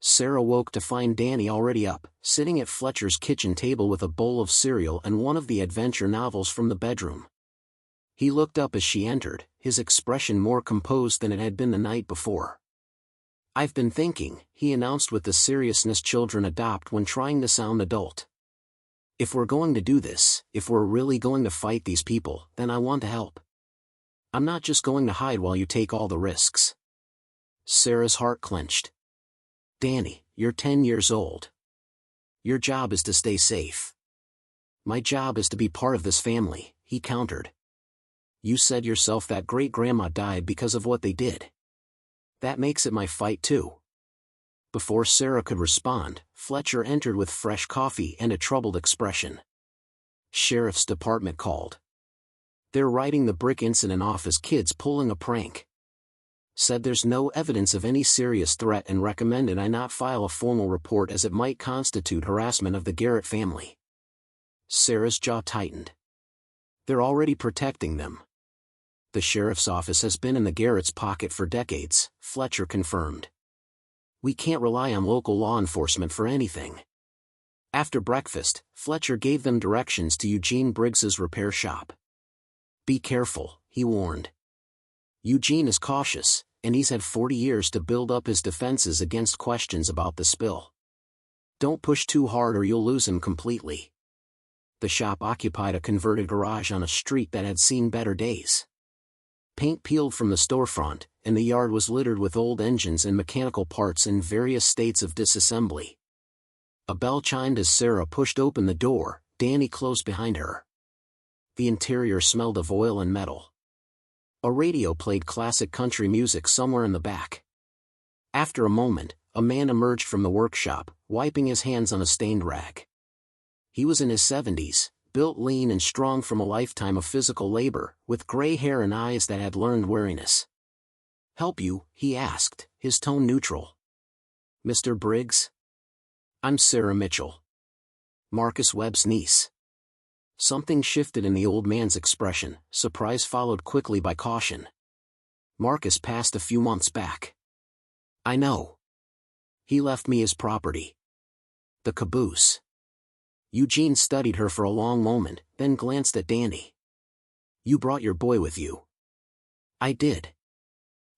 Sarah woke to find Danny already up, sitting at Fletcher's kitchen table with a bowl of cereal and one of the adventure novels from the bedroom. He looked up as she entered, his expression more composed than it had been the night before. "I've been thinking," he announced with the seriousness children adopt when trying to sound adult. "If we're going to do this, if we're really going to fight these people, then I want to help. I'm not just going to hide while you take all the risks." Sarah's heart clenched. "Danny, you're 10 years old. Your job is to stay safe." "My job is to be part of this family," he countered. "You said yourself that great-grandma died because of what they did. That makes it my fight too." Before Sarah could respond, Fletcher entered with fresh coffee and a troubled expression. "Sheriff's department called. They're writing the brick incident off as kids pulling a prank. Said there's no evidence of any serious threat and recommended I not file a formal report as it might constitute harassment of the Garrett family." Sarah's jaw tightened. "They're already protecting them." "The sheriff's office has been in the Garrett's pocket for decades," Fletcher confirmed. "We can't rely on local law enforcement for anything." After breakfast, Fletcher gave them directions to Eugene Briggs's repair shop. "Be careful," he warned. "Eugene is cautious, and he's had 40 years to build up his defenses against questions about the spill. Don't push too hard or you'll lose him completely." The shop occupied a converted garage on a street that had seen better days. Paint peeled from the storefront, and the yard was littered with old engines and mechanical parts in various states of disassembly. A bell chimed as Sarah pushed open the door, Danny close behind her. The interior smelled of oil and metal. A radio played classic country music somewhere in the back. After a moment, a man emerged from the workshop, wiping his hands on a stained rag. He was in his 70s, built lean and strong from a lifetime of physical labor, with gray hair and eyes that had learned wariness. "Help you?" he asked, his tone neutral. "Mr. Briggs?" "I'm Sarah Mitchell. Marcus Webb's niece." Something shifted in the old man's expression, surprise followed quickly by caution. "Marcus passed a few months back." "I know. He left me his property. The Caboose." Eugene studied her for a long moment, then glanced at Danny. "You brought your boy with you." "I did.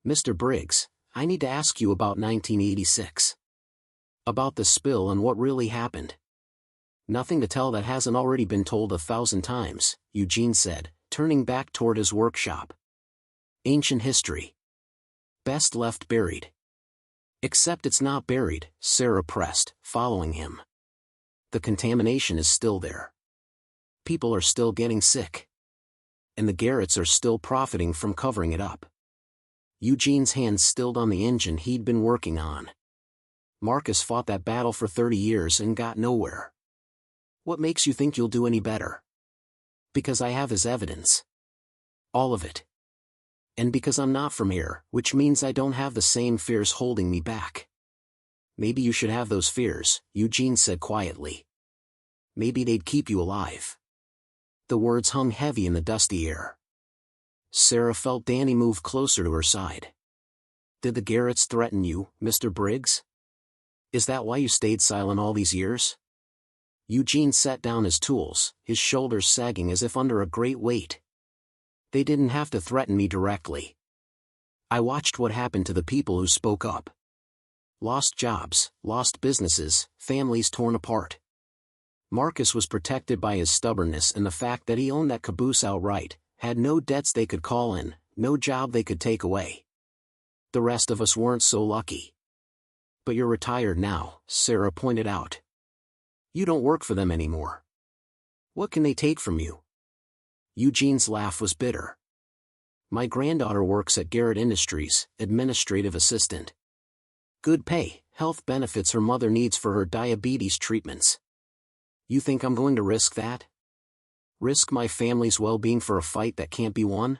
Mr. Briggs, I need to ask you about 1986. About the spill and what really happened." "Nothing to tell that hasn't already been told 1,000 times, Eugene said, turning back toward his workshop. "Ancient history. Best left buried." "Except it's not buried," Sarah pressed, following him. "The contamination is still there. People are still getting sick. And the Garretts are still profiting from covering it up." Eugene's hands stilled on the engine he'd been working on. "Marcus fought that battle for 30 years and got nowhere. What makes you think you'll do any better?" "Because I have his evidence. All of it. And because I'm not from here, which means I don't have the same fears holding me back." "Maybe you should have those fears," Eugene said quietly. "Maybe they'd keep you alive." The words hung heavy in the dusty air. Sarah felt Danny move closer to her side. "Did the Garretts threaten you, Mr. Briggs? Is that why you stayed silent all these years?" Eugene set down his tools, his shoulders sagging as if under a great weight. "They didn't have to threaten me directly. I watched what happened to the people who spoke up. Lost jobs, lost businesses, families torn apart. Marcus was protected by his stubbornness and the fact that he owned that caboose outright, had no debts they could call in, no job they could take away. The rest of us weren't so lucky." "But you're retired now," Sarah pointed out. "You don't work for them anymore. What can they take from you?" Eugene's laugh was bitter. "My granddaughter works at Garrett Industries, administrative assistant. Good pay, health benefits her mother needs for her diabetes treatments. You think I'm going to risk that? Risk my family's well-being for a fight that can't be won?"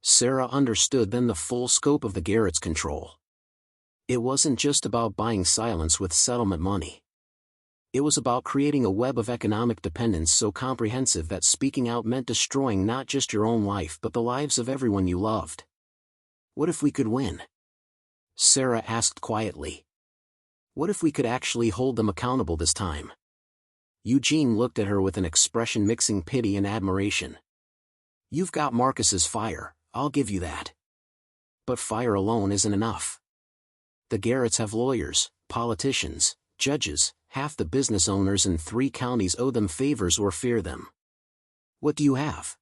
Sarah understood then the full scope of the Garrett's control. It wasn't just about buying silence with settlement money. It was about creating a web of economic dependence so comprehensive that speaking out meant destroying not just your own life but the lives of everyone you loved. What if we could win? Sarah asked quietly. What if we could actually hold them accountable this time? Eugene looked at her with an expression mixing pity and admiration. You've got Marcus's fire, I'll give you that. But fire alone isn't enough. The Garretts have lawyers, politicians, judges, half the business owners in 3 counties owe them favors or fear them. What do you have?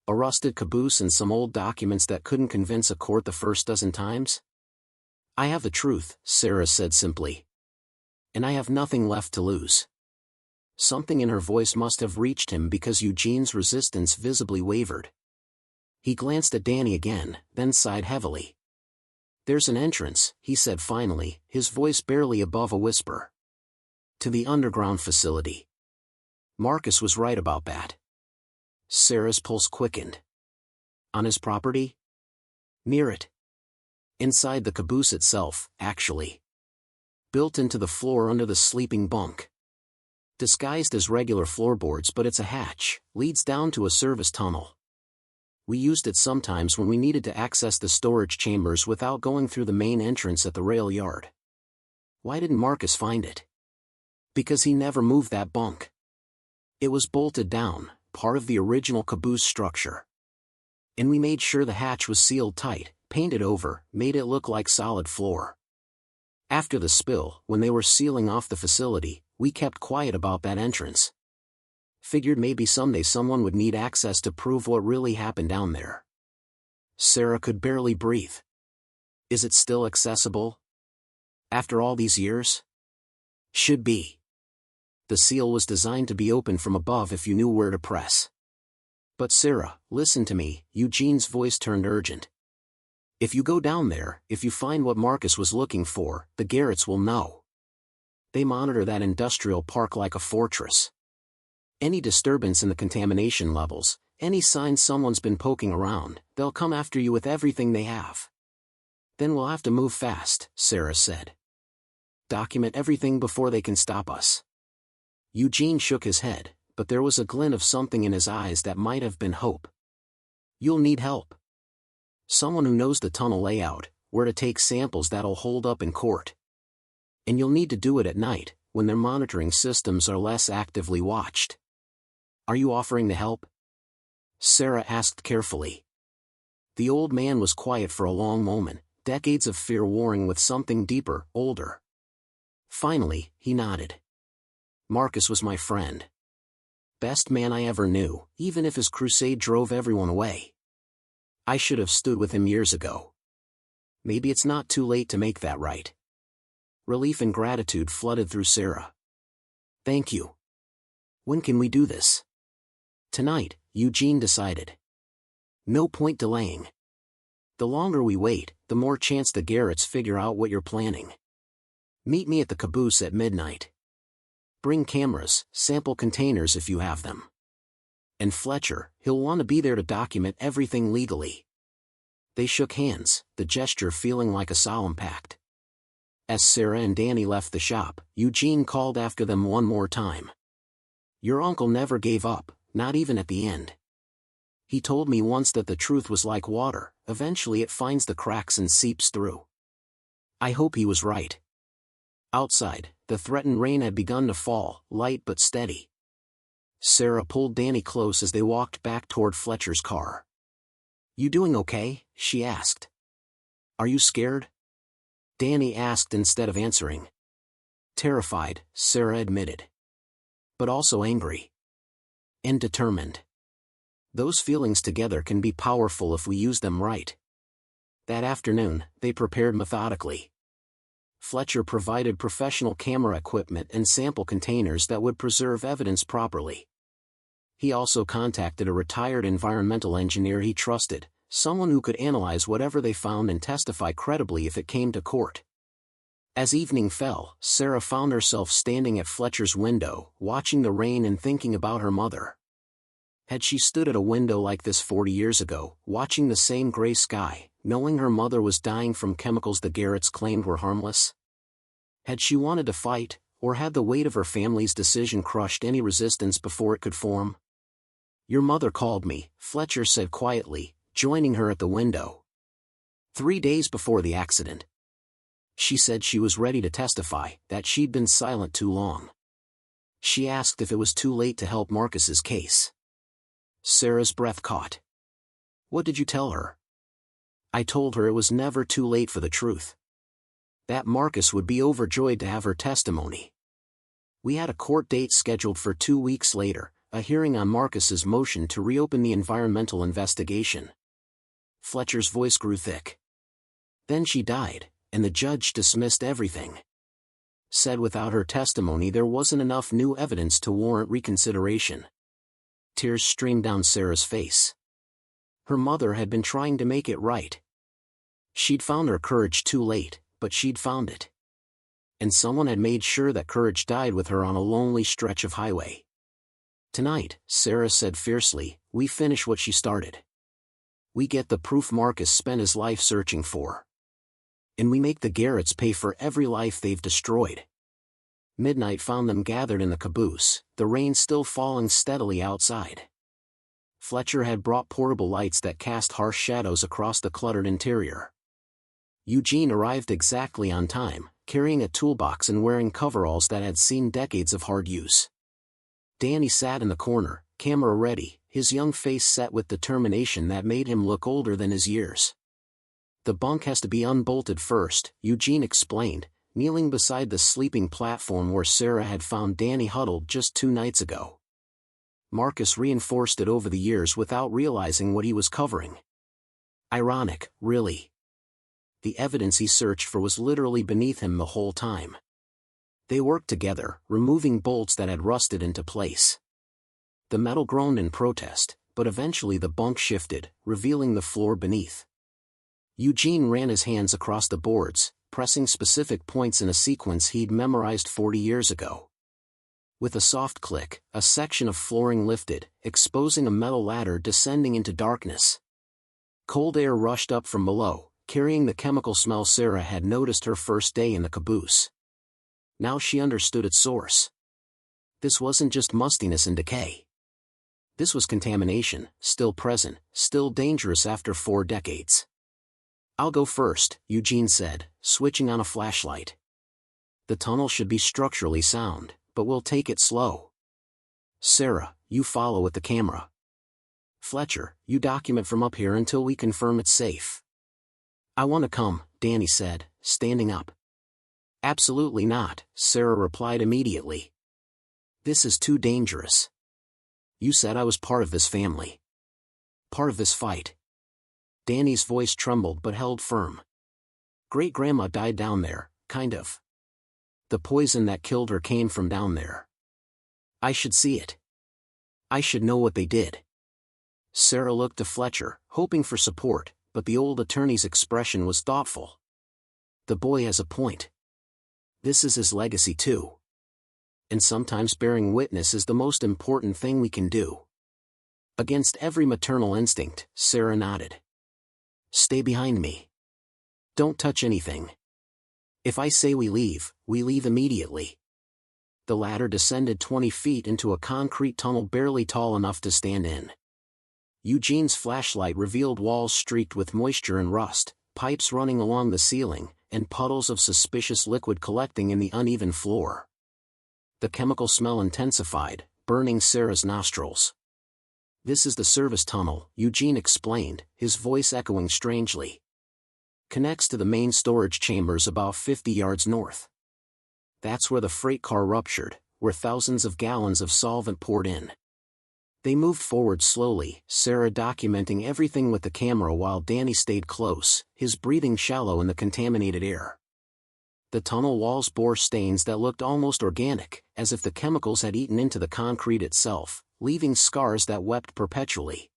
A rusted caboose and some old documents that couldn't convince a court the first dozen times? I have the truth, Sarah said simply. And I have nothing left to lose. Something in her voice must have reached him because Eugene's resistance visibly wavered. He glanced at Danny again, then sighed heavily. There's an entrance, he said finally, his voice barely above a whisper. To the underground facility. Marcus was right about that. Sarah's pulse quickened. On his property? Near it. Inside the caboose itself, actually. Built into the floor under the sleeping bunk. Disguised as regular floorboards, but it's a hatch, leads down to a service tunnel. We used it sometimes when we needed to access the storage chambers without going through the main entrance at the rail yard. Why didn't Marcus find it? Because he never moved that bunk. It was bolted down, part of the original caboose structure. And we made sure the hatch was sealed tight, painted over, made it look like solid floor. After the spill, when they were sealing off the facility, we kept quiet about that entrance. Figured maybe someday someone would need access to prove what really happened down there. Sarah could barely breathe. Is it still accessible? After all these years? Should be. The seal was designed to be opened from above if you knew where to press. But Sarah, listen to me, Eugene's voice turned urgent. If you go down there, if you find what Marcus was looking for, the Garretts will know. They monitor that industrial park like a fortress. Any disturbance in the contamination levels, any sign someone's been poking around, they'll come after you with everything they have. Then we'll have to move fast, Sarah said. Document everything before they can stop us. Eugene shook his head, but there was a glint of something in his eyes that might have been hope. You'll need help. Someone who knows the tunnel layout, where to take samples that'll hold up in court. And you'll need to do it at night, when their monitoring systems are less actively watched. Are you offering to help? Sarah asked carefully. The old man was quiet for a long moment, decades of fear warring with something deeper, older. Finally, he nodded. Marcus was my friend. Best man I ever knew, even if his crusade drove everyone away. I should have stood with him years ago. Maybe it's not too late to make that right. Relief and gratitude flooded through Sarah. Thank you. When can we do this? Tonight, Eugene decided. No point delaying. The longer we wait, the more chance the Garretts figure out what you're planning. Meet me at the caboose at midnight. Bring cameras, sample containers if you have them. And Fletcher, he'll want to be there to document everything legally. They shook hands, the gesture feeling like a solemn pact. As Sarah and Danny left the shop, Eugene called after them one more time. Your uncle never gave up, not even at the end. He told me once that the truth was like water, eventually it finds the cracks and seeps through. I hope he was right. Outside, the threatened rain had begun to fall, light but steady. Sarah pulled Danny close as they walked back toward Fletcher's car. You doing okay? She asked. Are you scared? Danny asked instead of answering. Terrified, Sarah admitted. But also angry. And determined. Those feelings together can be powerful if we use them right. That afternoon, they prepared methodically. Fletcher provided professional camera equipment and sample containers that would preserve evidence properly. He also contacted a retired environmental engineer he trusted, someone who could analyze whatever they found and testify credibly if it came to court. As evening fell, Sarah found herself standing at Fletcher's window, watching the rain and thinking about her mother. Had she stood at a window like this 40 years ago, watching the same gray sky, knowing her mother was dying from chemicals the Garretts claimed were harmless? Had she wanted to fight, Or had the weight of her family's decision crushed any resistance before it could form? "Your mother called me," Fletcher said quietly, joining her at the window. 3 days before the accident. She said she was ready to testify, that she'd been silent too long. She asked if it was too late to help Marcus's case. Sarah's breath caught. "What did you tell her?" "I told her it was never too late for the truth. That Marcus would be overjoyed to have her testimony. We had a court date scheduled for 2 weeks later, a hearing on Marcus's motion to reopen the environmental investigation." Fletcher's voice grew thick. "Then she died, and the judge dismissed everything. Said without her testimony there wasn't enough new evidence to warrant reconsideration." Tears streamed down Sarah's face. Her mother had been trying to make it right. She'd found her courage too late, but she'd found it. And someone had made sure that courage died with her on a lonely stretch of highway. "Tonight," Sarah said fiercely, "we finish what she started. We get the proof Marcus spent his life searching for. And we make the Garretts pay for every life they've destroyed." Midnight found them gathered in the caboose, the rain still falling steadily outside. Fletcher had brought portable lights that cast harsh shadows across the cluttered interior. Eugene arrived exactly on time, carrying a toolbox and wearing coveralls that had seen decades of hard use. Danny sat in the corner, camera ready, his young face set with determination that made him look older than his years. "The bunk has to be unbolted first," Eugene explained, kneeling beside the sleeping platform where Sarah had found Danny huddled just 2 nights ago. Marcus reinforced it over the years without realizing what he was covering. Ironic, really. The evidence he searched for was literally beneath him the whole time. They worked together, removing bolts that had rusted into place. The metal groaned in protest, but eventually the bunk shifted, revealing the floor beneath. Eugene ran his hands across the boards, pressing specific points in a sequence he'd memorized 40 years ago. With a soft click, a section of flooring lifted, exposing a metal ladder descending into darkness. Cold air rushed up from below, carrying the chemical smell Sarah had noticed her first day in the caboose. Now she understood its source. This wasn't just mustiness and decay. This was contamination, still present, still dangerous after 4 decades. "I'll go first," Eugene said, switching on a flashlight. "The tunnel should be structurally sound, but we'll take it slow. Sarah, you follow with the camera. Fletcher, you document from up here until we confirm it's safe." "I want to come," Danny said, standing up. "Absolutely not," Sarah replied immediately. "This is too dangerous. You said I was part of this family. Part of this fight." Danny's voice trembled but held firm. "Great-grandma died down there, kind of. The poison that killed her came from down there. I should see it. I should know what they did." Sarah looked to Fletcher, hoping for support, but the old attorney's expression was thoughtful. "The boy has a point. This is his legacy too. And sometimes bearing witness is the most important thing we can do." Against every maternal instinct, Sarah nodded. "Stay behind me. Don't touch anything. If I say we leave immediately." The ladder descended 20 feet into a concrete tunnel barely tall enough to stand in. Eugene's flashlight revealed walls streaked with moisture and rust, pipes running along the ceiling, and puddles of suspicious liquid collecting in the uneven floor. The chemical smell intensified, burning Sarah's nostrils. "This is the service tunnel," Eugene explained, his voice echoing strangely. "Connects to the main storage chambers about 50 yards north. That's where the freight car ruptured, where thousands of gallons of solvent poured in." They moved forward slowly, Sarah documenting everything with the camera while Danny stayed close, his breathing shallow in the contaminated air. The tunnel walls bore stains that looked almost organic, as if the chemicals had eaten into the concrete itself, leaving scars that wept perpetually.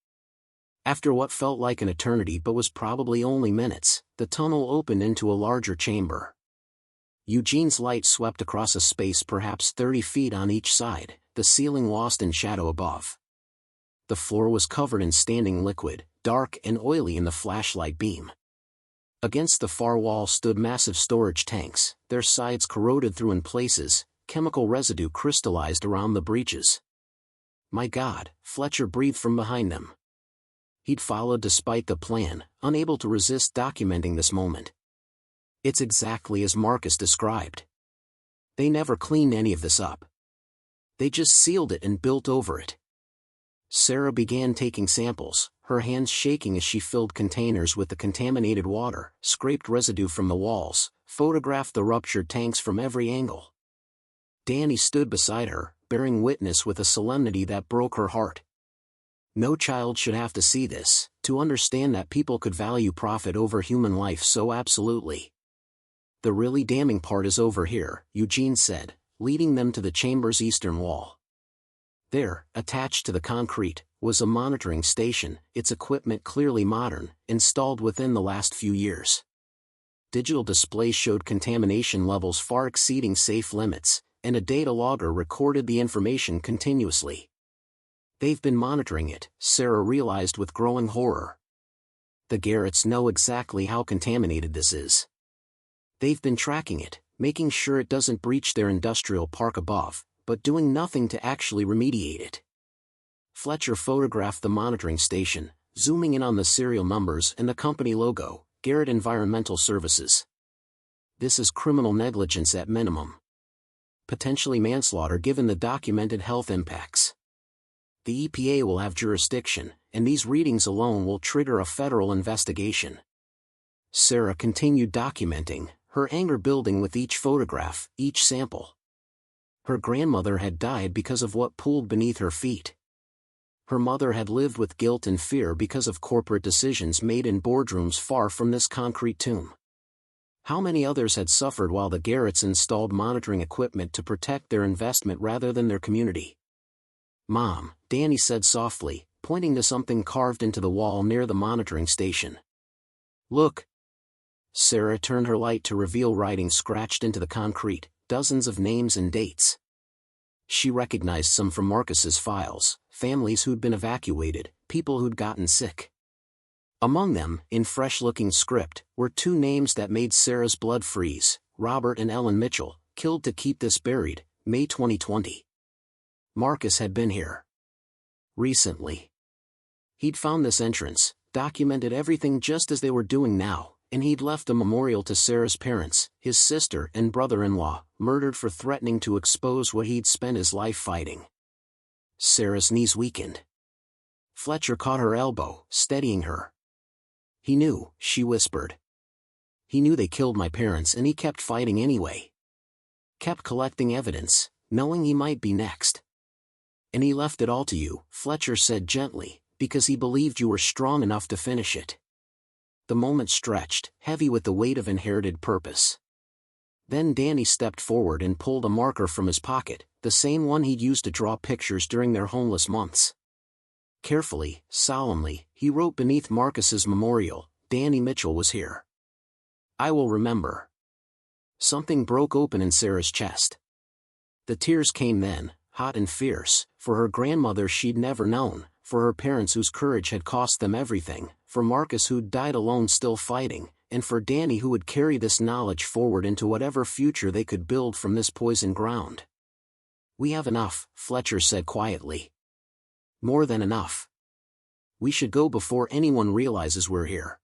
After what felt like an eternity but was probably only minutes, the tunnel opened into a larger chamber. Eugene's light swept across a space perhaps 30 feet on each side, the ceiling lost in shadow above. The floor was covered in standing liquid, dark and oily in the flashlight beam. Against the far wall stood massive storage tanks, their sides corroded through in places, chemical residue crystallized around the breaches. My God, Fletcher breathed from behind them. He'd followed despite the plan, unable to resist documenting this moment. It's exactly as Marcus described. They never cleaned any of this up. They just sealed it and built over it. Sarah began taking samples, her hands shaking as she filled containers with the contaminated water, scraped residue from the walls, photographed the ruptured tanks from every angle. Danny stood beside her, bearing witness with a solemnity that broke her heart. No child should have to see this, to understand that people could value profit over human life so absolutely. The really damning part is over here, Eugene said, leading them to the chamber's eastern wall. There, attached to the concrete, was a monitoring station, its equipment clearly modern, installed within the last few years. Digital displays showed contamination levels far exceeding safe limits, and a data logger recorded the information continuously. They've been monitoring it, Sarah realized with growing horror. The Garretts know exactly how contaminated this is. They've been tracking it, making sure it doesn't breach their industrial park above, but doing nothing to actually remediate it. Fletcher photographed the monitoring station, zooming in on the serial numbers and the company logo, Garrett Environmental Services. This is criminal negligence at minimum. Potentially manslaughter given the documented health impacts. The EPA will have jurisdiction, and these readings alone will trigger a federal investigation. Sarah continued documenting, her anger building with each photograph, each sample. Her grandmother had died because of what pooled beneath her feet. Her mother had lived with guilt and fear because of corporate decisions made in boardrooms far from this concrete tomb. How many others had suffered while the Garretts installed monitoring equipment to protect their investment rather than their community? Mom, Danny said softly, pointing to something carved into the wall near the monitoring station. Look. Sarah turned her light to reveal writing scratched into the concrete, dozens of names and dates. She recognized some from Marcus's files, families who'd been evacuated, people who'd gotten sick. Among them, in fresh-looking script, were two names that made Sarah's blood freeze: Robert and Ellen Mitchell, killed to keep this buried, May 2020. Marcus had been here recently. He'd found this entrance, documented everything just as they were doing now, and he'd left a memorial to Sarah's parents, his sister and brother-in-law, murdered for threatening to expose what he'd spent his life fighting. Sarah's knees weakened. Fletcher caught her elbow, steadying her. He knew, she whispered. He knew they killed my parents and he kept fighting anyway. Kept collecting evidence, knowing he might be next. And he left it all to you, Fletcher said gently, because he believed you were strong enough to finish it. The moment stretched, heavy with the weight of inherited purpose. Then Danny stepped forward and pulled a marker from his pocket, the same one he'd used to draw pictures during their homeless months. Carefully, solemnly, he wrote beneath Marcus's memorial, Danny Mitchell was here. I will remember. Something broke open in Sarah's chest. The tears came then, hot and fierce, for her grandmother she'd never known, for her parents whose courage had cost them everything, for Marcus who'd died alone still fighting, and for Danny who would carry this knowledge forward into whatever future they could build from this poisoned ground. We have enough, Fletcher said quietly. More than enough. We should go before anyone realizes we're here.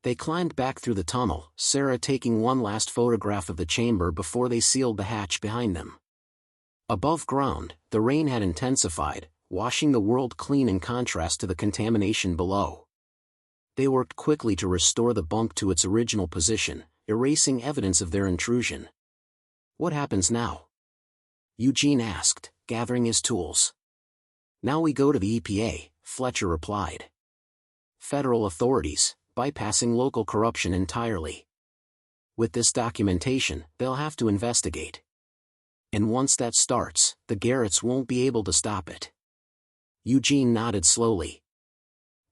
They climbed back through the tunnel, Sarah taking one last photograph of the chamber before they sealed the hatch behind them. Above ground, the rain had intensified, washing the world clean in contrast to the contamination below. They worked quickly to restore the bunk to its original position, erasing evidence of their intrusion. What happens now? Eugene asked, gathering his tools. Now we go to the EPA, Fletcher replied. Federal authorities, bypassing local corruption entirely. With this documentation, they'll have to investigate. And once that starts, the Garretts won't be able to stop it. Eugene nodded slowly.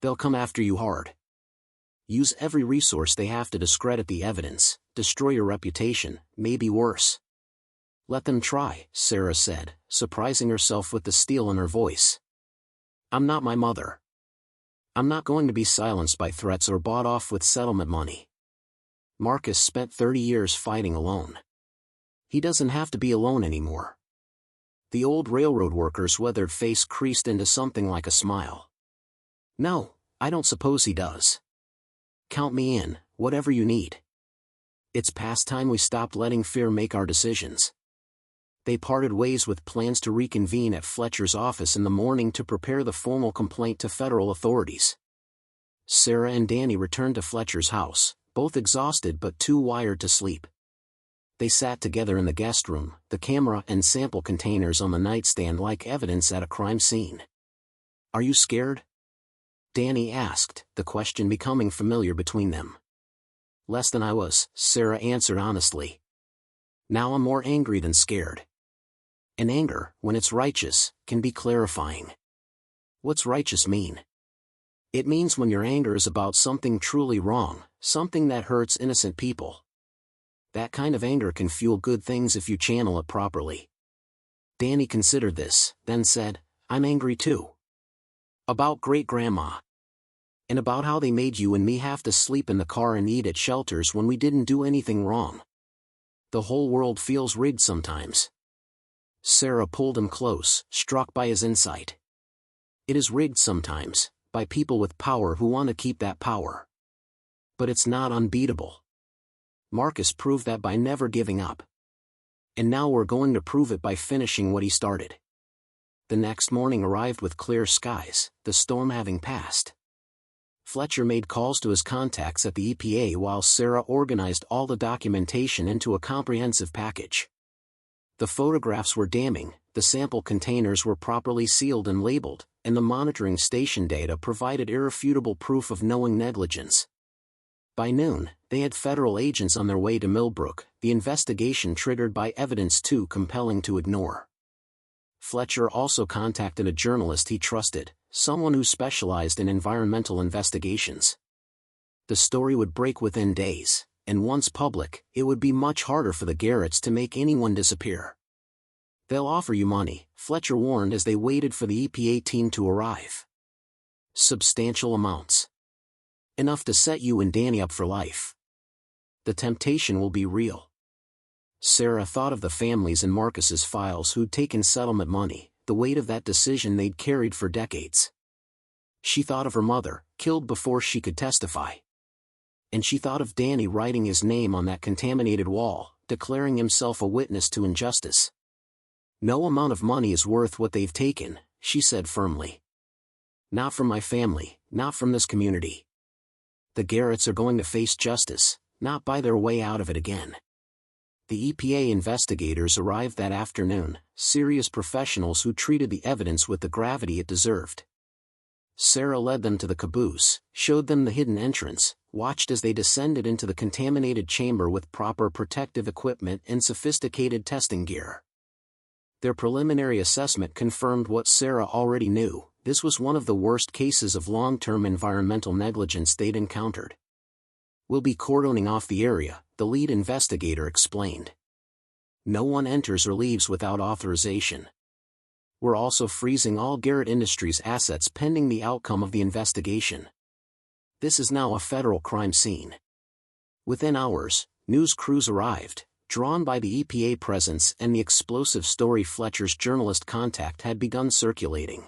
They'll come after you hard. Use every resource they have to discredit the evidence, destroy your reputation, maybe worse. Let them try, Sarah said, surprising herself with the steel in her voice. I'm not my mother. I'm not going to be silenced by threats or bought off with settlement money. Marcus spent 30 years fighting alone. He doesn't have to be alone anymore. The old railroad worker's weathered face creased into something like a smile. No, I don't suppose he does. Count me in, whatever you need. It's past time we stopped letting fear make our decisions. They parted ways with plans to reconvene at Fletcher's office in the morning to prepare the formal complaint to federal authorities. Sarah and Danny returned to Fletcher's house, both exhausted but too wired to sleep. They sat together in the guest room, the camera and sample containers on the nightstand like evidence at a crime scene. Are you scared? Danny asked, the question becoming familiar between them. Less than I was, Sarah answered honestly. Now I'm more angry than scared. And anger, when it's righteous, can be clarifying. What's righteous mean? It means when your anger is about something truly wrong, something that hurts innocent people. That kind of anger can fuel good things if you channel it properly. Danny considered this, then said, I'm angry too. About great-grandma. And about how they made you and me have to sleep in the car and eat at shelters when we didn't do anything wrong. The whole world feels rigged sometimes. Sarah pulled him close, struck by his insight. It is rigged sometimes, by people with power who want to keep that power. But it's not unbeatable. Marcus proved that by never giving up. And now we're going to prove it by finishing what he started. The next morning arrived with clear skies, the storm having passed. Fletcher made calls to his contacts at the EPA while Sarah organized all the documentation into a comprehensive package. The photographs were damning, the sample containers were properly sealed and labeled, and the monitoring station data provided irrefutable proof of knowing negligence. By noon, they had federal agents on their way to Millbrook, the investigation triggered by evidence too compelling to ignore. Fletcher also contacted a journalist he trusted, someone who specialized in environmental investigations. The story would break within days, and once public, it would be much harder for the Garretts to make anyone disappear. They'll offer you money, Fletcher warned as they waited for the EPA team to arrive. Substantial amounts. Enough to set you and Danny up for life. The temptation will be real. Sarah thought of the families in Marcus's files who'd taken settlement money, the weight of that decision they'd carried for decades. She thought of her mother, killed before she could testify. And she thought of Danny writing his name on that contaminated wall, declaring himself a witness to injustice. No amount of money is worth what they've taken, she said firmly. Not from my family, not from this community. The Garretts are going to face justice, not buy their way out of it again. The EPA investigators arrived that afternoon, serious professionals who treated the evidence with the gravity it deserved. Sarah led them to the caboose, showed them the hidden entrance, watched as they descended into the contaminated chamber with proper protective equipment and sophisticated testing gear. Their preliminary assessment confirmed what Sarah already knew: this was one of the worst cases of long-term environmental negligence they'd encountered. We'll be cordoning off the area, the lead investigator explained. No one enters or leaves without authorization. We're also freezing all Garrett Industries assets pending the outcome of the investigation. This is now a federal crime scene. Within hours, news crews arrived, drawn by the EPA presence and the explosive story Fletcher's journalist contact had begun circulating.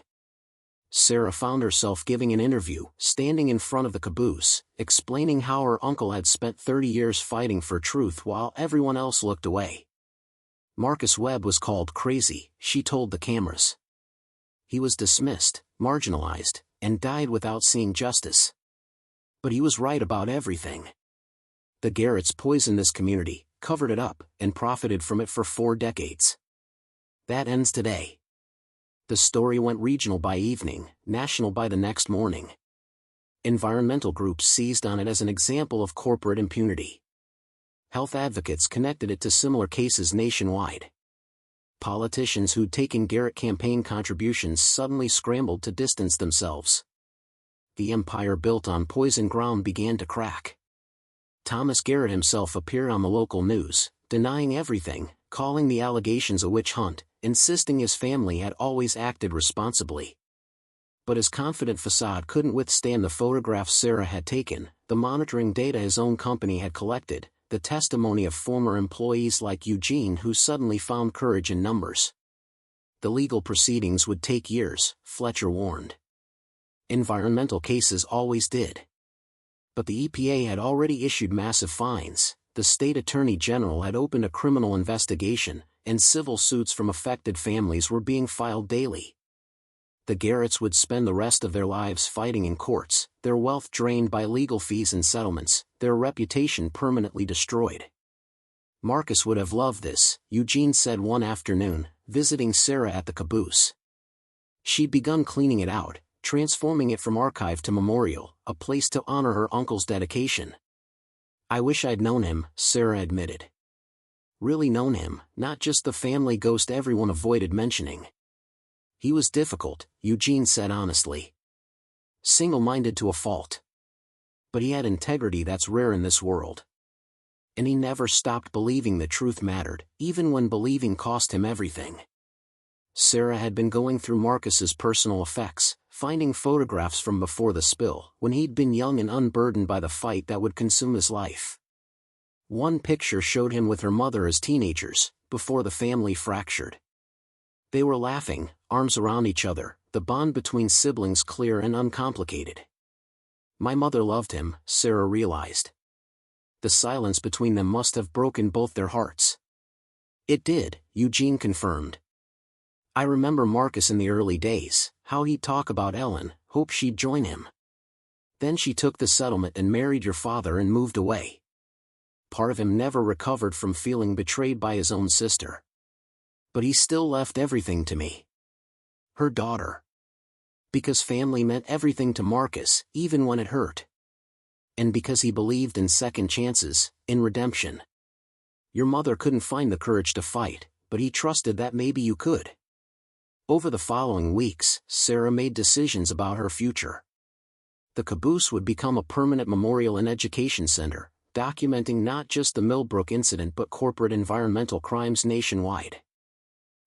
Sarah found herself giving an interview, standing in front of the caboose, explaining how her uncle had spent 30 years fighting for truth while everyone else looked away. Marcus Webb was called crazy, she told the cameras. He was dismissed, marginalized, and died without seeing justice. But he was right about everything. The Garretts poisoned this community, covered it up, and profited from it for 4 decades. That ends today. The story went regional by evening, national by the next morning. Environmental groups seized on it as an example of corporate impunity. Health advocates connected it to similar cases nationwide. Politicians who'd taken Garrett campaign contributions suddenly scrambled to distance themselves. The empire built on poison ground began to crack. Thomas Garrett himself appeared on the local news, denying everything, calling the allegations a witch hunt, insisting his family had always acted responsibly. But his confident facade couldn't withstand the photographs Sarah had taken, the monitoring data his own company had collected, the testimony of former employees like Eugene who suddenly found courage in numbers. The legal proceedings would take years, Fletcher warned. Environmental cases always did. But the EPA had already issued massive fines, the state attorney general had opened a criminal investigation, and civil suits from affected families were being filed daily. The Garretts would spend the rest of their lives fighting in courts, their wealth drained by legal fees and settlements, their reputation permanently destroyed. Marcus would have loved this, Eugene said one afternoon, visiting Sarah at the Caboose. She'd begun cleaning it out, transforming it from archive to memorial, a place to honor her uncle's dedication. "I wish I'd known him," Sarah admitted. Really known him, not just the family ghost everyone avoided mentioning. "He was difficult," Eugene said honestly. "Single-minded to a fault. But he had integrity that's rare in this world. And he never stopped believing the truth mattered, even when believing cost him everything." Sarah had been going through Marcus's personal effects, finding photographs from before the spill, when he'd been young and unburdened by the fight that would consume his life. One picture showed him with her mother as teenagers, before the family fractured. They were laughing, arms around each other, the bond between siblings clear and uncomplicated. "My mother loved him," Sarah realized. The silence between them must have broken both their hearts. "It did," Eugene confirmed. "I remember Marcus in the early days, how he'd talk about Ellen, hope she'd join him. Then she took the settlement and married your father and moved away. Part of him never recovered from feeling betrayed by his own sister. But he still left everything to me. Her daughter. Because family meant everything to Marcus, even when it hurt. And because he believed in second chances, in redemption. Your mother couldn't find the courage to fight, but he trusted that maybe you could." Over the following weeks, Sarah made decisions about her future. The Caboose would become a permanent memorial and education center, documenting not just the Millbrook incident but corporate environmental crimes nationwide.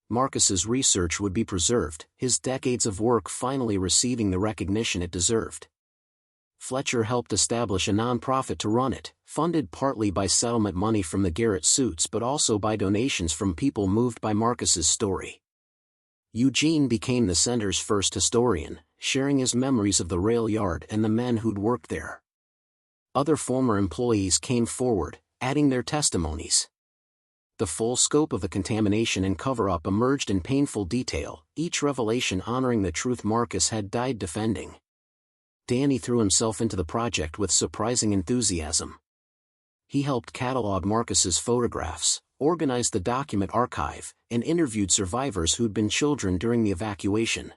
Marcus's research would be preserved, his decades of work finally receiving the recognition it deserved. Fletcher helped establish a nonprofit to run it, funded partly by settlement money from the Garrett suits but also by donations from people moved by Marcus's story. Eugene became the center's first historian, sharing his memories of the rail yard and the men who'd worked there. Other former employees came forward, adding their testimonies. The full scope of the contamination and cover-up emerged in painful detail, each revelation honoring the truth Marcus had died defending. Danny threw himself into the project with surprising enthusiasm. He helped catalog Marcus's photographs, organized the document archive, and interviewed survivors who'd been children during the evacuation.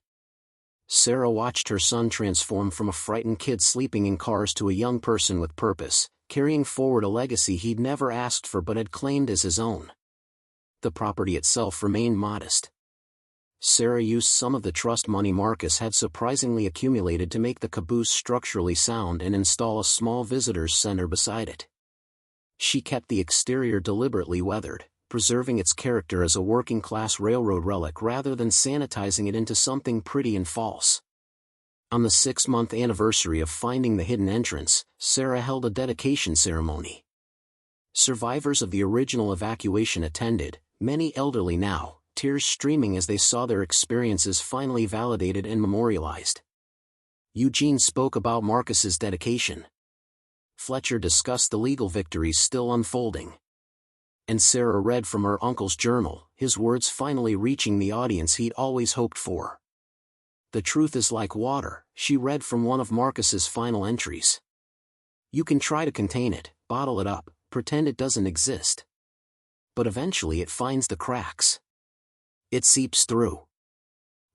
Sarah watched her son transform from a frightened kid sleeping in cars to a young person with purpose, carrying forward a legacy he'd never asked for but had claimed as his own. The property itself remained modest. Sarah used some of the trust money Marcus had surprisingly accumulated to make the Caboose structurally sound and install a small visitors center beside it. She kept the exterior deliberately weathered, preserving its character as a working-class railroad relic rather than sanitizing it into something pretty and false. On the 6-month anniversary of finding the hidden entrance, Sarah held a dedication ceremony. Survivors of the original evacuation attended, many elderly now, tears streaming as they saw their experiences finally validated and memorialized. Eugene spoke about Marcus's dedication. Fletcher discussed the legal victories still unfolding. And Sarah read from her uncle's journal, his words finally reaching the audience he'd always hoped for. "The truth is like water," she read from one of Marcus's final entries. "You can try to contain it, bottle it up, pretend it doesn't exist. But eventually it finds the cracks. It seeps through.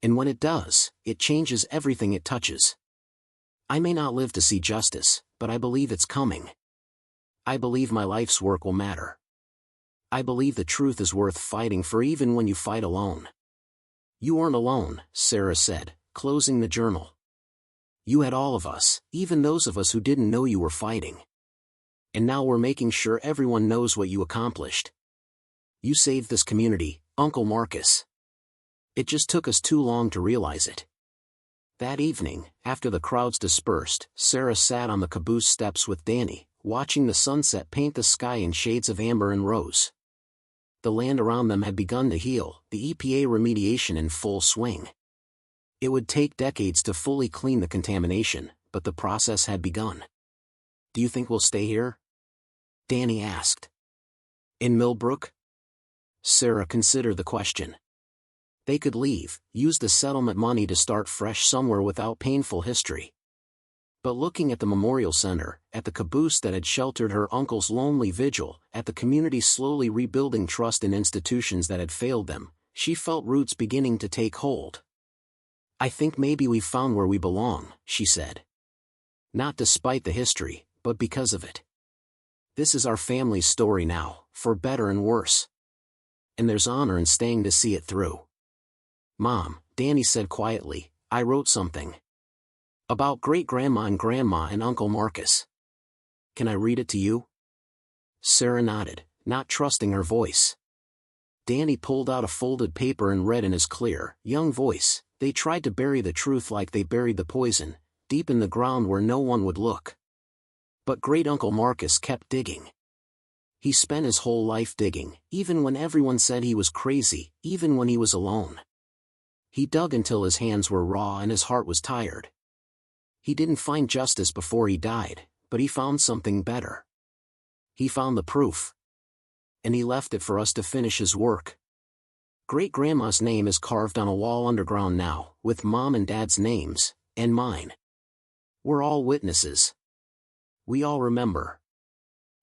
And when it does, it changes everything it touches. I may not live to see justice, but I believe it's coming. I believe my life's work will matter. I believe the truth is worth fighting for even when you fight alone." "You weren't alone," Sarah said, closing the journal. "You had all of us, even those of us who didn't know you were fighting. And now we're making sure everyone knows what you accomplished. You saved this community, Uncle Marcus. It just took us too long to realize it." That evening, after the crowds dispersed, Sarah sat on the Caboose steps with Danny, watching the sunset paint the sky in shades of amber and rose. The land around them had begun to heal, the EPA remediation in full swing. It would take decades to fully clean the contamination, but the process had begun. "Do you think we'll stay here?" Danny asked. "In Millbrook?" Sarah considered the question. They could leave, use the settlement money to start fresh somewhere without painful history. But looking at the memorial center, at the caboose that had sheltered her uncle's lonely vigil, at the community slowly rebuilding trust in institutions that had failed them, she felt roots beginning to take hold. "I think maybe we've found where we belong," she said. "Not despite the history, but because of it. This is our family's story now, for better and worse. And there's honor in staying to see it through." "Mom," Danny said quietly, "I wrote something. About great-grandma and grandma and Uncle Marcus. Can I read it to you?" Sarah nodded, not trusting her voice. Danny pulled out a folded paper and read in his clear, young voice, "They tried to bury the truth like they buried the poison, deep in the ground where no one would look. But great-uncle Marcus kept digging. He spent his whole life digging, even when everyone said he was crazy, even when he was alone. He dug until his hands were raw and his heart was tired. He didn't find justice before he died, but he found something better. He found the proof. And he left it for us to finish his work. Great-grandma's name is carved on a wall underground now, with Mom and Dad's names, and mine. We're all witnesses. We all remember.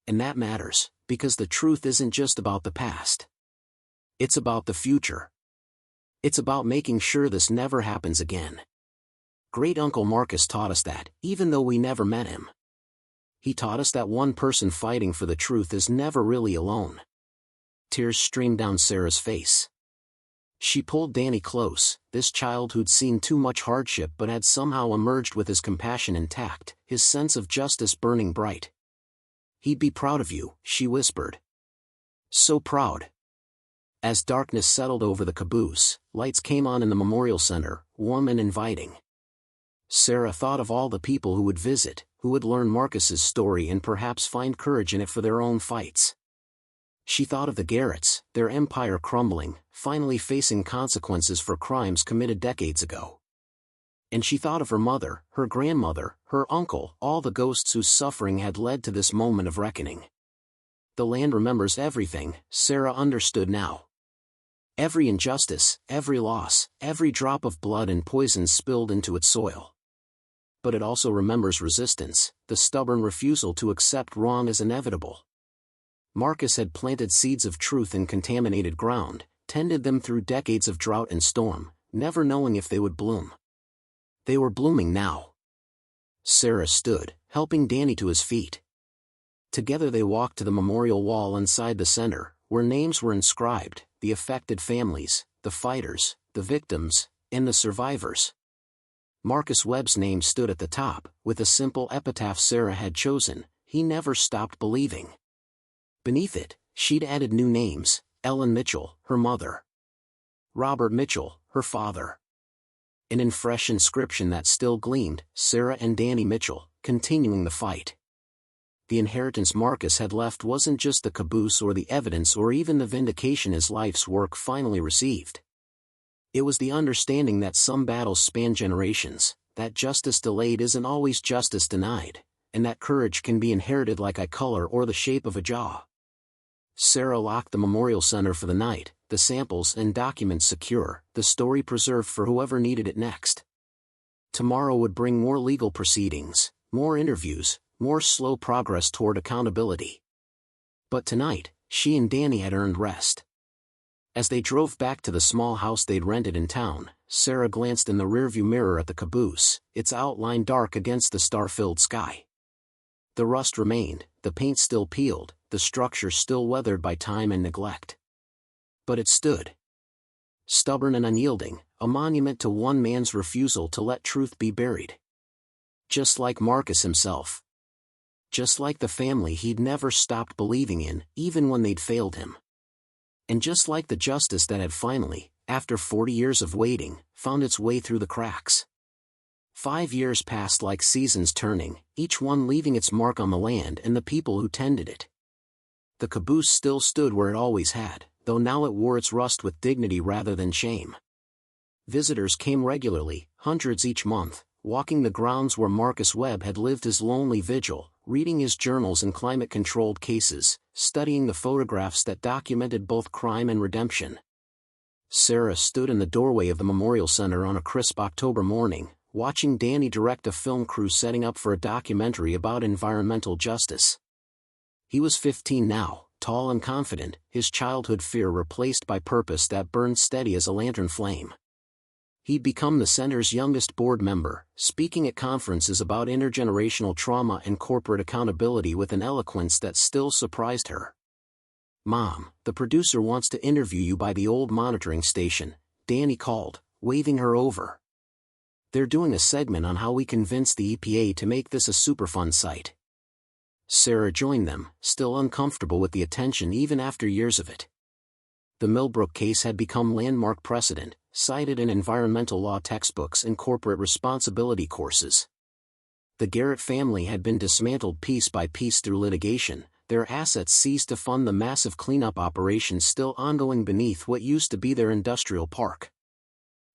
And that matters, because the truth isn't just about the past. It's about the future. It's about making sure this never happens again. Great-uncle Marcus taught us that, even though we never met him. He taught us that one person fighting for the truth is never really alone." Tears streamed down Sarah's face. She pulled Danny close, this child who'd seen too much hardship but had somehow emerged with his compassion intact, his sense of justice burning bright. "He'd be proud of you," she whispered. "So proud." As darkness settled over the caboose, lights came on in the memorial center, warm and inviting. Sarah thought of all the people who would visit, who would learn Marcus's story and perhaps find courage in it for their own fights. She thought of the Garretts, their empire crumbling, finally facing consequences for crimes committed decades ago. And she thought of her mother, her grandmother, her uncle, all the ghosts whose suffering had led to this moment of reckoning. The land remembers everything, Sarah understood now. Every injustice, every loss, every drop of blood and poison spilled into its soil. But it also remembers resistance, the stubborn refusal to accept wrong as inevitable. Marcus had planted seeds of truth in contaminated ground, tended them through decades of drought and storm, never knowing if they would bloom. They were blooming now. Sarah stood, helping Danny to his feet. Together they walked to the memorial wall inside the center, where names were inscribed, the affected families, the fighters, the victims, and the survivors. Marcus Webb's name stood at the top, with a simple epitaph Sarah had chosen, "He never stopped believing." Beneath it, she'd added new names, Ellen Mitchell, her mother. Robert Mitchell, her father. And in fresh inscription that still gleamed, Sarah and Danny Mitchell, continuing the fight. The inheritance Marcus had left wasn't just the caboose or the evidence or even the vindication his life's work finally received. It was the understanding that some battles span generations, that justice delayed isn't always justice denied, and that courage can be inherited like eye color or the shape of a jaw. Sarah locked the memorial center for the night, the samples and documents secure, the story preserved for whoever needed it next. Tomorrow would bring more legal proceedings, more interviews, more slow progress toward accountability. But tonight, she and Danny had earned rest. As they drove back to the small house they'd rented in town, Sarah glanced in the rearview mirror at the caboose, its outline dark against the star-filled sky. The rust remained, the paint still peeled, the structure still weathered by time and neglect. But it stood. Stubborn and unyielding, a monument to one man's refusal to let truth be buried. Just like Marcus himself. Just like the family he'd never stopped believing in, even when they'd failed him. And just like the justice that had finally, after 40 years of waiting, found its way through the cracks. 5 years passed like seasons turning, each one leaving its mark on the land and the people who tended it. The caboose still stood where it always had, though now it wore its rust with dignity rather than shame. Visitors came regularly, hundreds each month, walking the grounds where Marcus Webb had lived his lonely vigil, reading his journals and climate-controlled cases, studying the photographs that documented both crime and redemption. Sarah stood in the doorway of the Memorial Center on a crisp October morning, watching Danny direct a film crew setting up for a documentary about environmental justice. He was 15 now, tall and confident, his childhood fear replaced by purpose that burned steady as a lantern flame. He'd become the center's youngest board member, speaking at conferences about intergenerational trauma and corporate accountability with an eloquence that still surprised her. "Mom, the producer wants to interview you by the old monitoring station," Danny called, waving her over. "They're doing a segment on how we convinced the EPA to make this a Superfund site." Sarah joined them, still uncomfortable with the attention even after years of it. The Millbrook case had become landmark precedent, cited in environmental law textbooks and corporate responsibility courses. The Garrett family had been dismantled piece by piece through litigation, their assets seized to fund the massive cleanup operations still ongoing beneath what used to be their industrial park.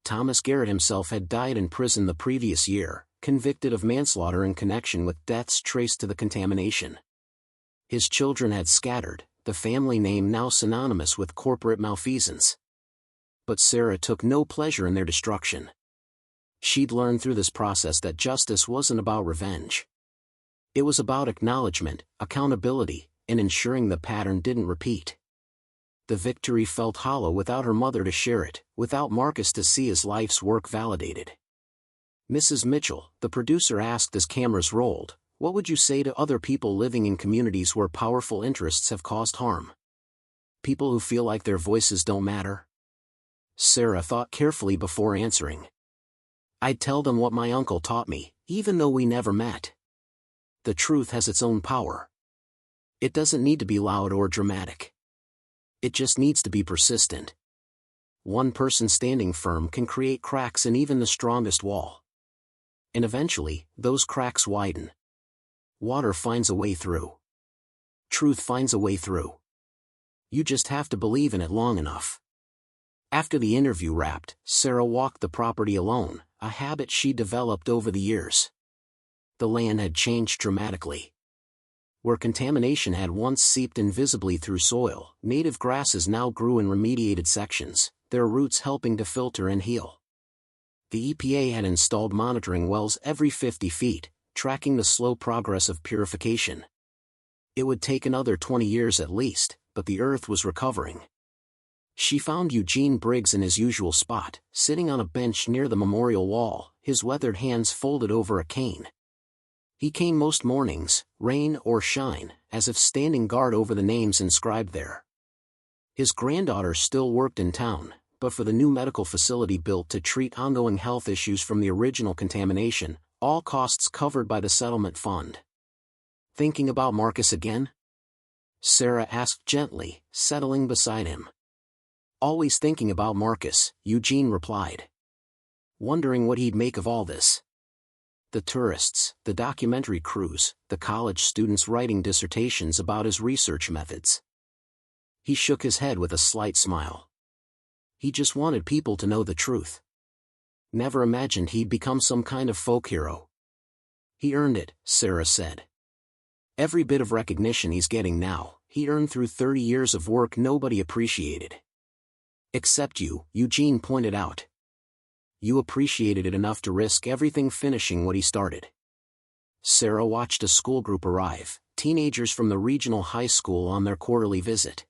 Thomas Garrett himself had died in prison the previous year, convicted of manslaughter in connection with deaths traced to the contamination. His children had scattered, the family name now synonymous with corporate malfeasance. But Sarah took no pleasure in their destruction. She'd learned through this process that justice wasn't about revenge. It was about acknowledgement, accountability, and ensuring the pattern didn't repeat. The victory felt hollow without her mother to share it, without Marcus to see his life's work validated. "Mrs. Mitchell," the producer asked as cameras rolled, "what would you say to other people living in communities where powerful interests have caused harm? People who feel like their voices don't matter?" Sarah thought carefully before answering. "I'd tell them what my uncle taught me, even though we never met. The truth has its own power. It doesn't need to be loud or dramatic. It just needs to be persistent. One person standing firm can create cracks in even the strongest wall. And eventually, those cracks widen. Water finds a way through. Truth finds a way through. You just have to believe in it long enough." After the interview wrapped, Sarah walked the property alone, a habit she developed over the years. The land had changed dramatically. Where contamination had once seeped invisibly through soil, native grasses now grew in remediated sections, their roots helping to filter and heal. The EPA had installed monitoring wells every 50 feet, tracking the slow progress of purification. It would take another 20 years at least, but the earth was recovering. She found Eugene Briggs in his usual spot, sitting on a bench near the memorial wall, his weathered hands folded over a cane. He came most mornings, rain or shine, as if standing guard over the names inscribed there. His granddaughter still worked in town, but for the new medical facility built to treat ongoing health issues from the original contamination, all costs covered by the settlement fund. "Thinking about Marcus again?" Sarah asked gently, settling beside him. "Always thinking about Marcus," Eugene replied. "Wondering what he'd make of all this. The tourists, the documentary crews, the college students writing dissertations about his research methods." He shook his head with a slight smile. He just wanted people to know the truth. Never imagined he'd become some kind of folk hero. "He earned it," Sarah said. "Every bit of recognition he's getting now, he earned through 30 years of work nobody appreciated." "Except you," Eugene pointed out. "You appreciated it enough to risk everything finishing what he started." Sarah watched a school group arrive, teenagers from the regional high school on their quarterly visit.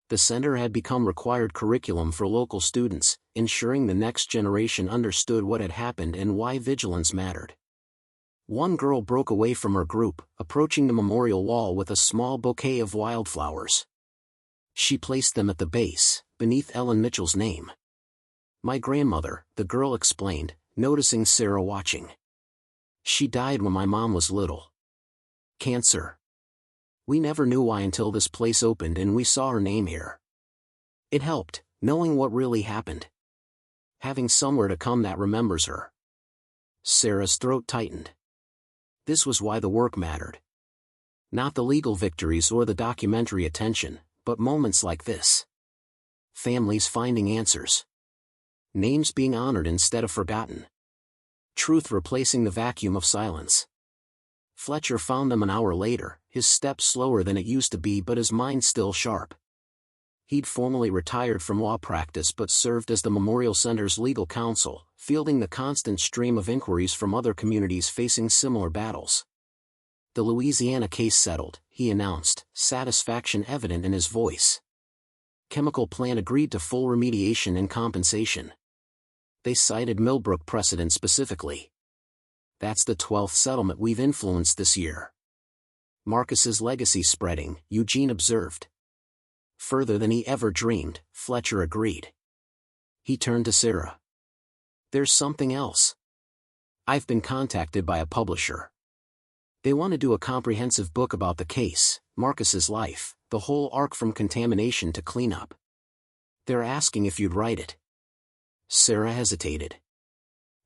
The center had become required curriculum for local students, ensuring the next generation understood what had happened and why vigilance mattered. One girl broke away from her group, approaching the memorial wall with a small bouquet of wildflowers. She placed them at the base, beneath Ellen Mitchell's name. "My grandmother," the girl explained, noticing Sarah watching. "She died when my mom was little. Cancer. We never knew why until this place opened and we saw her name here. It helped, knowing what really happened. Having somewhere to come that remembers her." Sarah's throat tightened. This was why the work mattered. Not the legal victories or the documentary attention, but moments like this. Families finding answers. Names being honored instead of forgotten. Truth replacing the vacuum of silence. Fletcher found them an hour later, his step slower than it used to be but his mind still sharp. He'd formally retired from law practice but served as the Memorial Center's legal counsel, fielding the constant stream of inquiries from other communities facing similar battles. The Louisiana case settled, he announced, satisfaction evident in his voice. Chemical plant agreed to full remediation and compensation. They cited Millbrook precedent specifically. That's the 12th settlement we've influenced this year. Marcus's legacy spreading, Eugene observed. Further than he ever dreamed, Fletcher agreed. He turned to Sarah. There's something else. I've been contacted by a publisher. They want to do a comprehensive book about the case, Marcus's life, the whole arc from contamination to cleanup. They're asking if you'd write it. Sarah hesitated.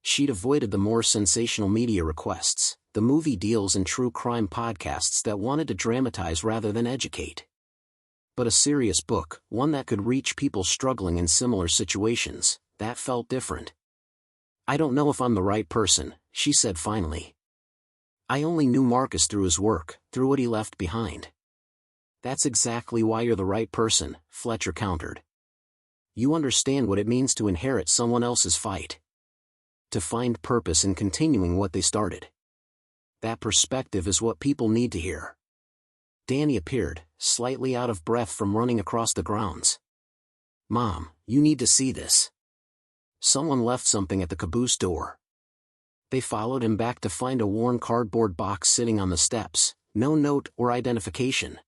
She'd avoided the more sensational media requests, the movie deals and true crime podcasts that wanted to dramatize rather than educate. But a serious book, one that could reach people struggling in similar situations, that felt different. I don't know if I'm the right person, she said finally. I only knew Marcus through his work, through what he left behind. That's exactly why you're the right person, Fletcher countered. You understand what it means to inherit someone else's fight. To find purpose in continuing what they started. That perspective is what people need to hear. Danny appeared, slightly out of breath from running across the grounds. Mom, you need to see this. Someone left something at the Caboose door. They followed him back to find a worn cardboard box sitting on the steps, no note or identification.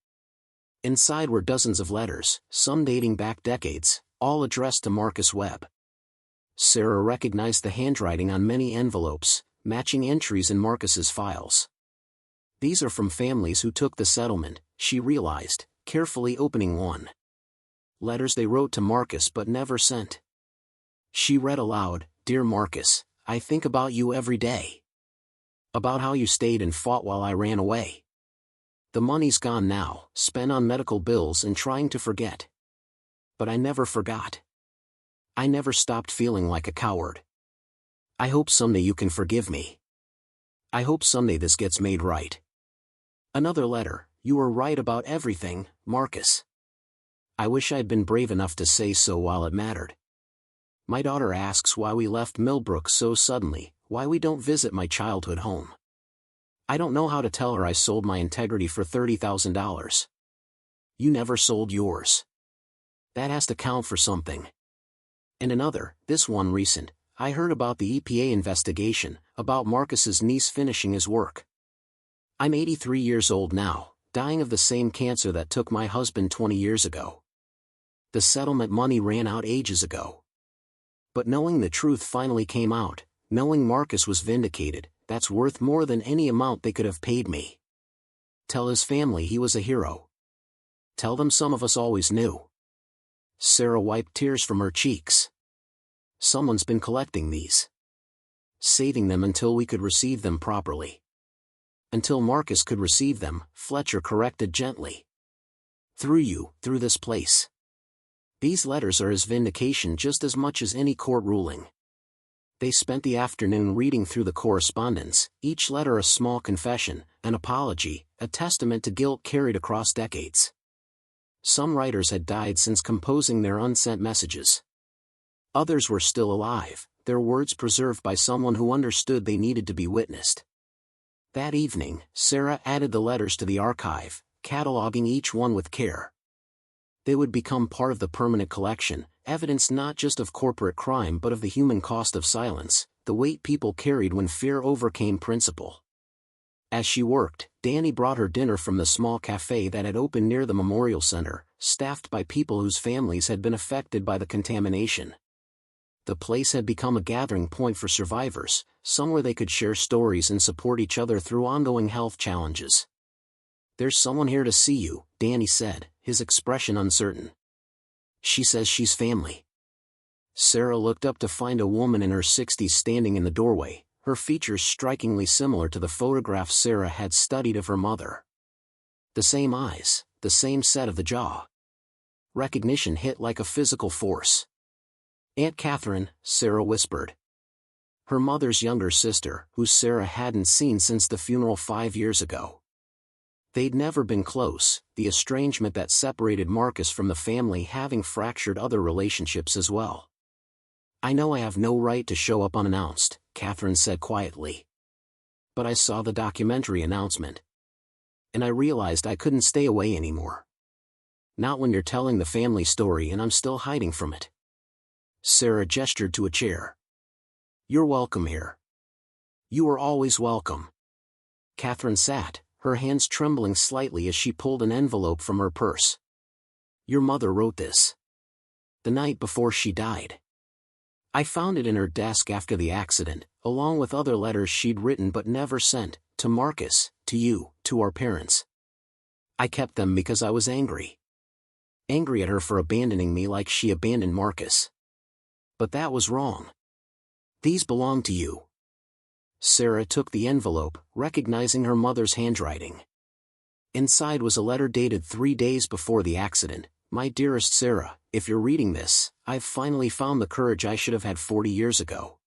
Inside were dozens of letters, some dating back decades, all addressed to Marcus Webb. Sarah recognized the handwriting on many envelopes, matching entries in Marcus's files. These are from families who took the settlement, she realized, carefully opening one. Letters they wrote to Marcus but never sent. She read aloud, Dear Marcus, I think about you every day. About how you stayed and fought while I ran away. The money's gone now, spent on medical bills and trying to forget. But I never forgot. I never stopped feeling like a coward. I hope someday you can forgive me. I hope someday this gets made right. Another letter, you were right about everything, Marcus. I wish I'd been brave enough to say so while it mattered. My daughter asks why we left Millbrook so suddenly, why we don't visit my childhood home. I don't know how to tell her I sold my integrity for $30,000. You never sold yours. That has to count for something. And another, this one recent, I heard about the EPA investigation, about Marcus's niece finishing his work. I'm 83 years old now, dying of the same cancer that took my husband 20 years ago. The settlement money ran out ages ago. But knowing the truth finally came out, knowing Marcus was vindicated, that's worth more than any amount they could have paid me. Tell his family he was a hero. Tell them some of us always knew. Sarah wiped tears from her cheeks. Someone's been collecting these. Saving them until we could receive them properly. Until Marcus could receive them, Fletcher corrected gently. Through you, through this place. These letters are his vindication just as much as any court ruling. They spent the afternoon reading through the correspondence, each letter a small confession, an apology, a testament to guilt carried across decades. Some writers had died since composing their unsent messages. Others were still alive, their words preserved by someone who understood they needed to be witnessed. That evening, Sarah added the letters to the archive, cataloging each one with care. They would become part of the permanent collection, evidence not just of corporate crime but of the human cost of silence, the weight people carried when fear overcame principle. As she worked, Danny brought her dinner from the small cafe that had opened near the Memorial Center, staffed by people whose families had been affected by the contamination. The place had become a gathering point for survivors, somewhere they could share stories and support each other through ongoing health challenges. There's someone here to see you, Danny said, his expression uncertain. She says she's family. Sarah looked up to find a woman in her 60s standing in the doorway, her features strikingly similar to the photographs Sarah had studied of her mother. The same eyes, the same set of the jaw. Recognition hit like a physical force. "Aunt Catherine," Sarah whispered. Her mother's younger sister, who Sarah hadn't seen since the funeral 5 years ago. They'd never been close, the estrangement that separated Marcus from the family having fractured other relationships as well. "I know I have no right to show up unannounced," Catherine said quietly. "But I saw the documentary announcement. And I realized I couldn't stay away anymore. Not when you're telling the family story and I'm still hiding from it." Sarah gestured to a chair. "You're welcome here. You are always welcome." Catherine sat, her hands trembling slightly as she pulled an envelope from her purse. "Your mother wrote this. The night before she died. I found it in her desk after the accident, along with other letters she'd written but never sent, to Marcus, to you, to our parents. I kept them because I was angry. Angry at her for abandoning me like she abandoned Marcus. But that was wrong. These belong to you." Sarah took the envelope, recognizing her mother's handwriting. Inside was a letter dated 3 days before the accident. "My dearest Sarah, if you're reading this, I've finally found the courage I should have had 40 years ago.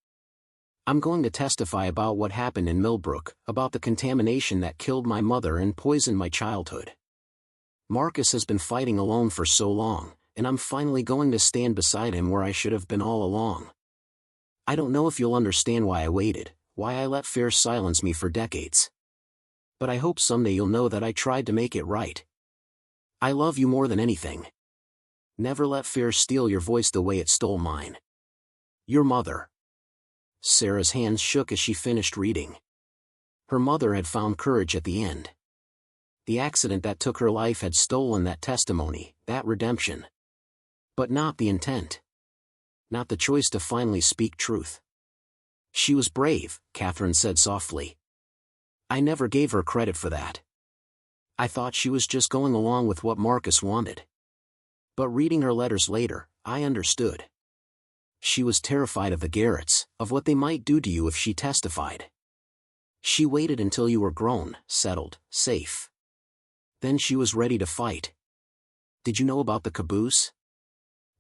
I'm going to testify about what happened in Millbrook, about the contamination that killed my mother and poisoned my childhood. Marcus has been fighting alone for so long, and I'm finally going to stand beside him where I should have been all along. I don't know if you'll understand why I waited, why I let fear silence me for decades. But I hope someday you'll know that I tried to make it right. I love you more than anything. Never let fear steal your voice the way it stole mine. Your mother." Sarah's hands shook as she finished reading. Her mother had found courage at the end. The accident that took her life had stolen that testimony, that redemption. But not the intent. Not the choice to finally speak truth. "She was brave," Catherine said softly. "I never gave her credit for that. I thought she was just going along with what Marcus wanted. But reading her letters later, I understood. She was terrified of the Garretts, of what they might do to you if she testified. She waited until you were grown, settled, safe. Then she was ready to fight." "Did you know about the caboose?"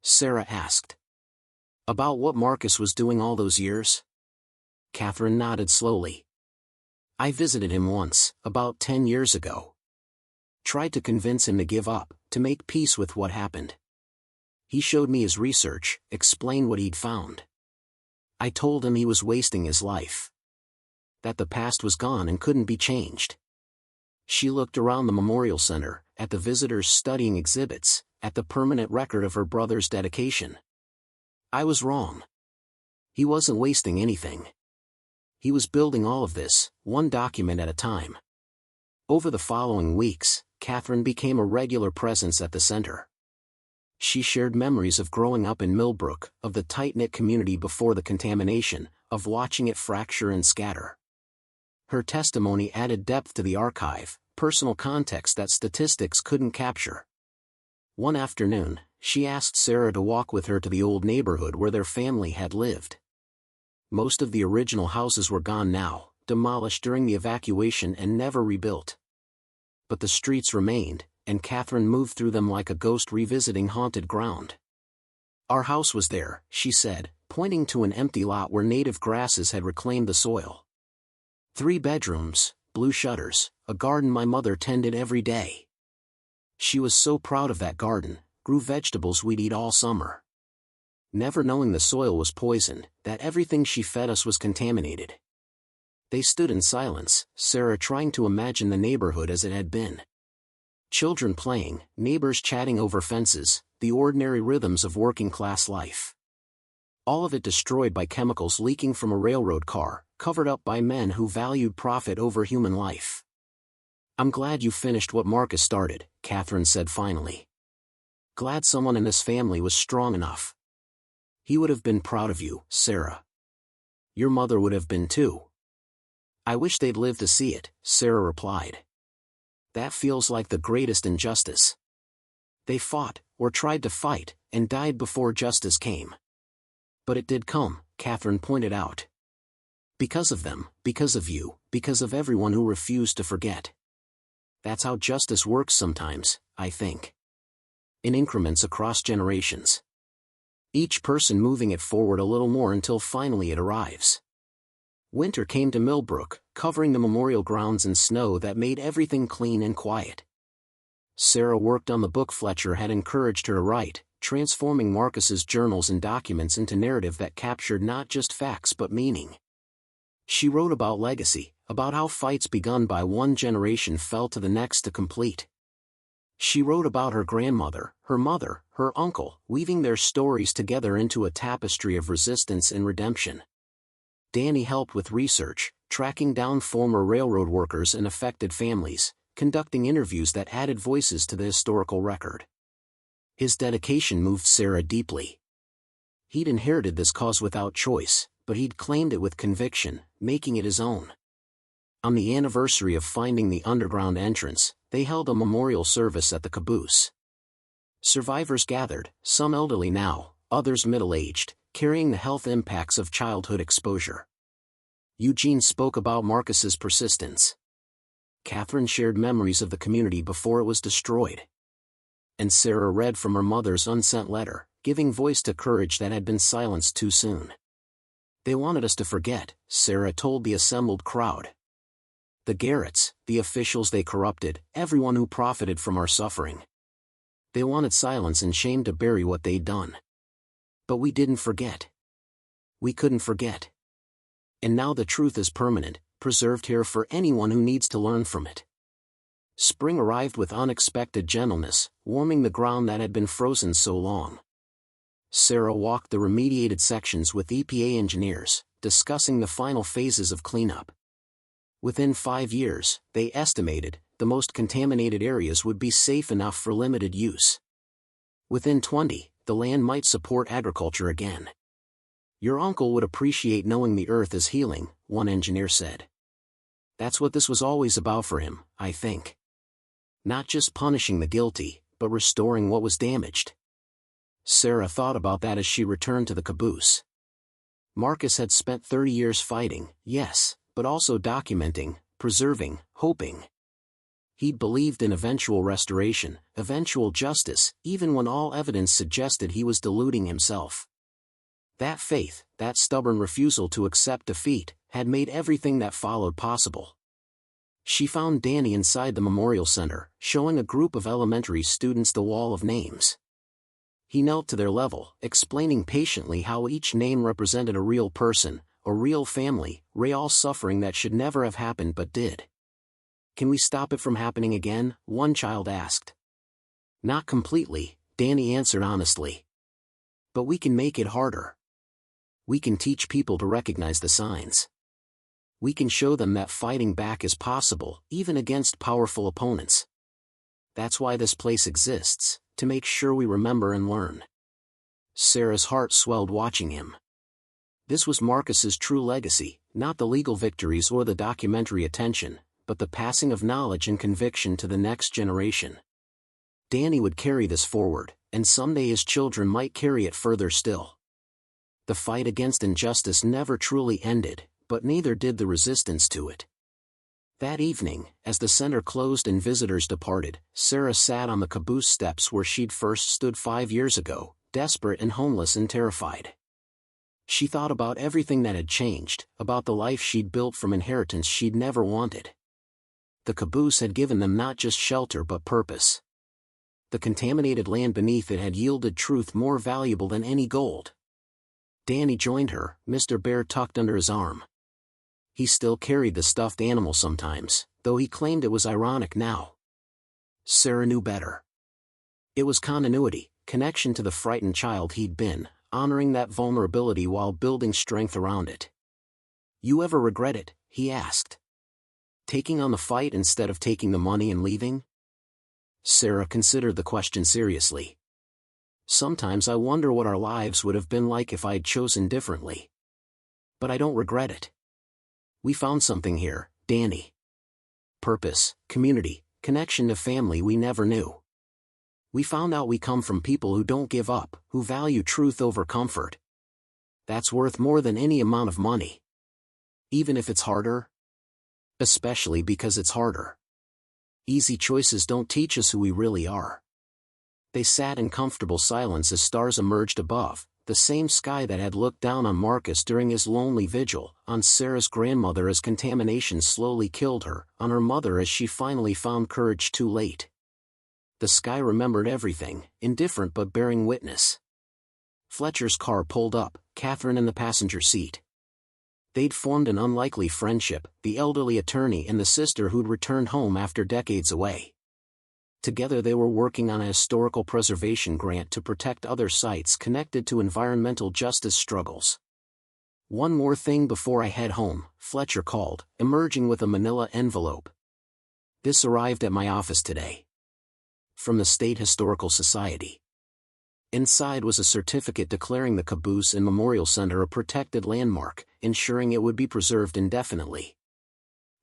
Sarah asked. "About what Marcus was doing all those years?" Catherine nodded slowly. "I visited him once, about 10 years ago. Tried to convince him to give up, to make peace with what happened. He showed me his research, explained what he'd found. I told him he was wasting his life. That the past was gone and couldn't be changed." She looked around the memorial center, at the visitors studying exhibits, at the permanent record of her brother's dedication. "I was wrong. He wasn't wasting anything. He was building all of this, one document at a time." Over the following weeks, Catherine became a regular presence at the center. She shared memories of growing up in Millbrook, of the tight-knit community before the contamination, of watching it fracture and scatter. Her testimony added depth to the archive, personal context that statistics couldn't capture. One afternoon, she asked Sarah to walk with her to the old neighborhood where their family had lived. Most of the original houses were gone now, demolished during the evacuation and never rebuilt. But the streets remained, and Catherine moved through them like a ghost revisiting haunted ground. "Our house was there," she said, pointing to an empty lot where native grasses had reclaimed the soil. 3 bedrooms, blue shutters, a garden my mother tended every day. She was so proud of that garden, grew vegetables we'd eat all summer. Never knowing the soil was poisoned, that everything she fed us was contaminated." They stood in silence, Sarah trying to imagine the neighborhood as it had been. Children playing, neighbors chatting over fences, the ordinary rhythms of working-class life. All of it destroyed by chemicals leaking from a railroad car, covered up by men who valued profit over human life. "I'm glad you finished what Marcus started," Catherine said finally. "Glad someone in this family was strong enough. He would have been proud of you, Sarah. Your mother would have been too." "I wish they'd lived to see it," Sarah replied. "That feels like the greatest injustice. They fought, or tried to fight, and died before justice came." "But it did come," Catherine pointed out. Because of them, because of you, because of everyone who refused to forget. That's how justice works sometimes, I think. In increments across generations. Each person moving it forward a little more until finally it arrives. Winter came to Millbrook, covering the memorial grounds in snow that made everything clean and quiet. Sarah worked on the book Fletcher had encouraged her to write, transforming Marcus's journals and documents into narrative that captured not just facts but meaning. She wrote about legacy, about how fights begun by one generation fell to the next to complete. She wrote about her grandmother, her mother, her uncle, weaving their stories together into a tapestry of resistance and redemption. Danny helped with research, tracking down former railroad workers and affected families, conducting interviews that added voices to the historical record. His dedication moved Sarah deeply. He'd inherited this cause without choice, but he'd claimed it with conviction, making it his own. On the anniversary of finding the underground entrance, they held a memorial service at the Caboose. Survivors gathered, some elderly now, others middle-aged, carrying the health impacts of childhood exposure. Eugene spoke about Marcus's persistence. Catherine shared memories of the community before it was destroyed. And Sarah read from her mother's unsent letter, giving voice to courage that had been silenced too soon. They wanted us to forget, Sarah told the assembled crowd. The Garretts, the officials they corrupted, everyone who profited from our suffering. They wanted silence and shame to bury what they'd done. But we didn't forget. We couldn't forget. And now the truth is permanent, preserved here for anyone who needs to learn from it. Spring arrived with unexpected gentleness, warming the ground that had been frozen so long. Sarah walked the remediated sections with EPA engineers, discussing the final phases of cleanup. Within 5 years, they estimated, the most contaminated areas would be safe enough for limited use. Within 20, the land might support agriculture again. Your uncle would appreciate knowing the earth is healing, one engineer said. That's what this was always about for him, I think. Not just punishing the guilty, but restoring what was damaged. Sarah thought about that as she returned to the Caboose. Marcus had spent 30 years fighting, yes, but also documenting, preserving, hoping. He'd believed in eventual restoration, eventual justice, even when all evidence suggested he was deluding himself. That faith, that stubborn refusal to accept defeat, had made everything that followed possible. She found Danny inside the memorial center, showing a group of elementary students the wall of names. He knelt to their level, explaining patiently how each name represented a real person, a real family, real suffering that should never have happened but did. Can we stop it from happening again? One child asked. Not completely, Danny answered honestly. But we can make it harder. We can teach people to recognize the signs. We can show them that fighting back is possible, even against powerful opponents. That's why this place exists, to make sure we remember and learn. Sarah's heart swelled watching him. This was Marcus's true legacy, not the legal victories or the documentary attention, but the passing of knowledge and conviction to the next generation. Danny would carry this forward, and someday his children might carry it further still. The fight against injustice never truly ended, but neither did the resistance to it. That evening, as the center closed and visitors departed, Sarah sat on the Caboose steps where she'd first stood 5 years ago, desperate and homeless and terrified. She thought about everything that had changed, about the life she'd built from inheritance she'd never wanted. The Caboose had given them not just shelter but purpose. The contaminated land beneath it had yielded truth more valuable than any gold. Danny joined her, Mr. Bear tucked under his arm. He still carried the stuffed animal sometimes, though he claimed it was ironic now. Sarah knew better. It was continuity, connection to the frightened child he'd been, honoring that vulnerability while building strength around it. You ever regret it? He asked. Taking on the fight instead of taking the money and leaving? Sarah considered the question seriously. Sometimes I wonder what our lives would have been like if I'd chosen differently. But I don't regret it. We found something here, Danny. Purpose, community, connection to family we never knew. We found out we come from people who don't give up, who value truth over comfort. That's worth more than any amount of money. Even if it's harder? Especially because it's harder. Easy choices don't teach us who we really are. They sat in comfortable silence as stars emerged above, the same sky that had looked down on Marcus during his lonely vigil, on Sarah's grandmother as contamination slowly killed her, on her mother as she finally found courage too late. The sky remembered everything, indifferent but bearing witness. Fletcher's car pulled up, Catherine in the passenger seat. They'd formed an unlikely friendship, the elderly attorney and the sister who'd returned home after decades away. Together they were working on a historical preservation grant to protect other sites connected to environmental justice struggles. "One more thing before I head home," Fletcher called, emerging with a manila envelope. "This arrived at my office today. From the State Historical Society." Inside was a certificate declaring the Caboose and Memorial Center a protected landmark, ensuring it would be preserved indefinitely.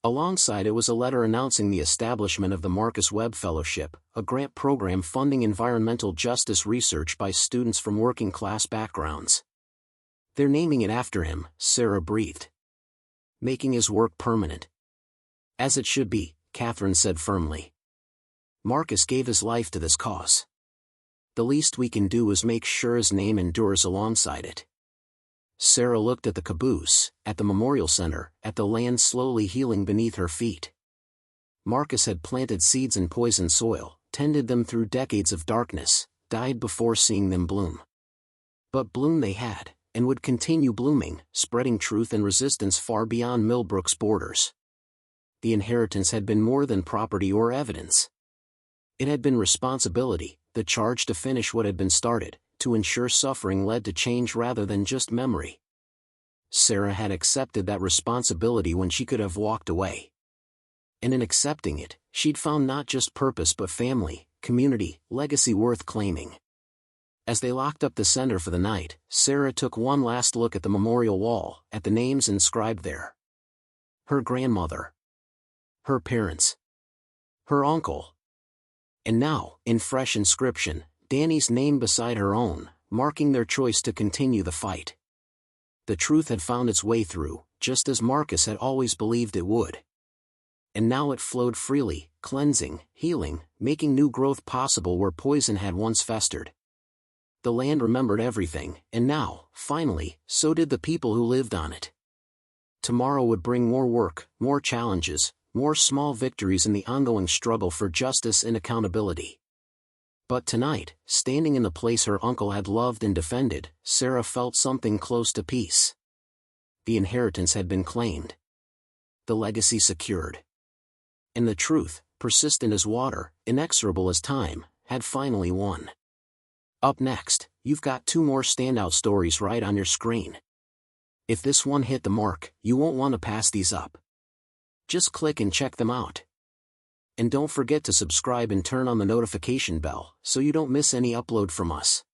Alongside it was a letter announcing the establishment of the Marcus Webb Fellowship, a grant program funding environmental justice research by students from working-class backgrounds. "They're naming it after him," Sarah breathed. "Making his work permanent." "As it should be," Catherine said firmly. "Marcus gave his life to this cause. The least we can do is make sure his name endures alongside it." Sarah looked at the Caboose, at the Memorial Center, at the land slowly healing beneath her feet. Marcus had planted seeds in poisoned soil, tended them through decades of darkness, died before seeing them bloom. But bloom they had, and would continue blooming, spreading truth and resistance far beyond Millbrook's borders. The inheritance had been more than property or evidence. It had been responsibility, the charge to finish what had been started, to ensure suffering led to change rather than just memory. Sarah had accepted that responsibility when she could have walked away. And in accepting it, she'd found not just purpose but family, community, legacy worth claiming. As they locked up the center for the night, Sarah took one last look at the memorial wall, at the names inscribed there. Her grandmother. Her parents. Her uncle. And now, in fresh inscription, Danny's name beside her own, marking their choice to continue the fight. The truth had found its way through, just as Marcus had always believed it would. And now it flowed freely, cleansing, healing, making new growth possible where poison had once festered. The land remembered everything, and now, finally, so did the people who lived on it. Tomorrow would bring more work, more challenges, more small victories in the ongoing struggle for justice and accountability. But tonight, standing in the place her uncle had loved and defended, Sarah felt something close to peace. The inheritance had been claimed. The legacy secured. And the truth, persistent as water, inexorable as time, had finally won. Up next, you've got two more standout stories right on your screen. If this one hit the mark, you won't want to pass these up. Just click and check them out. And don't forget to subscribe and turn on the notification bell so you don't miss any upload from us.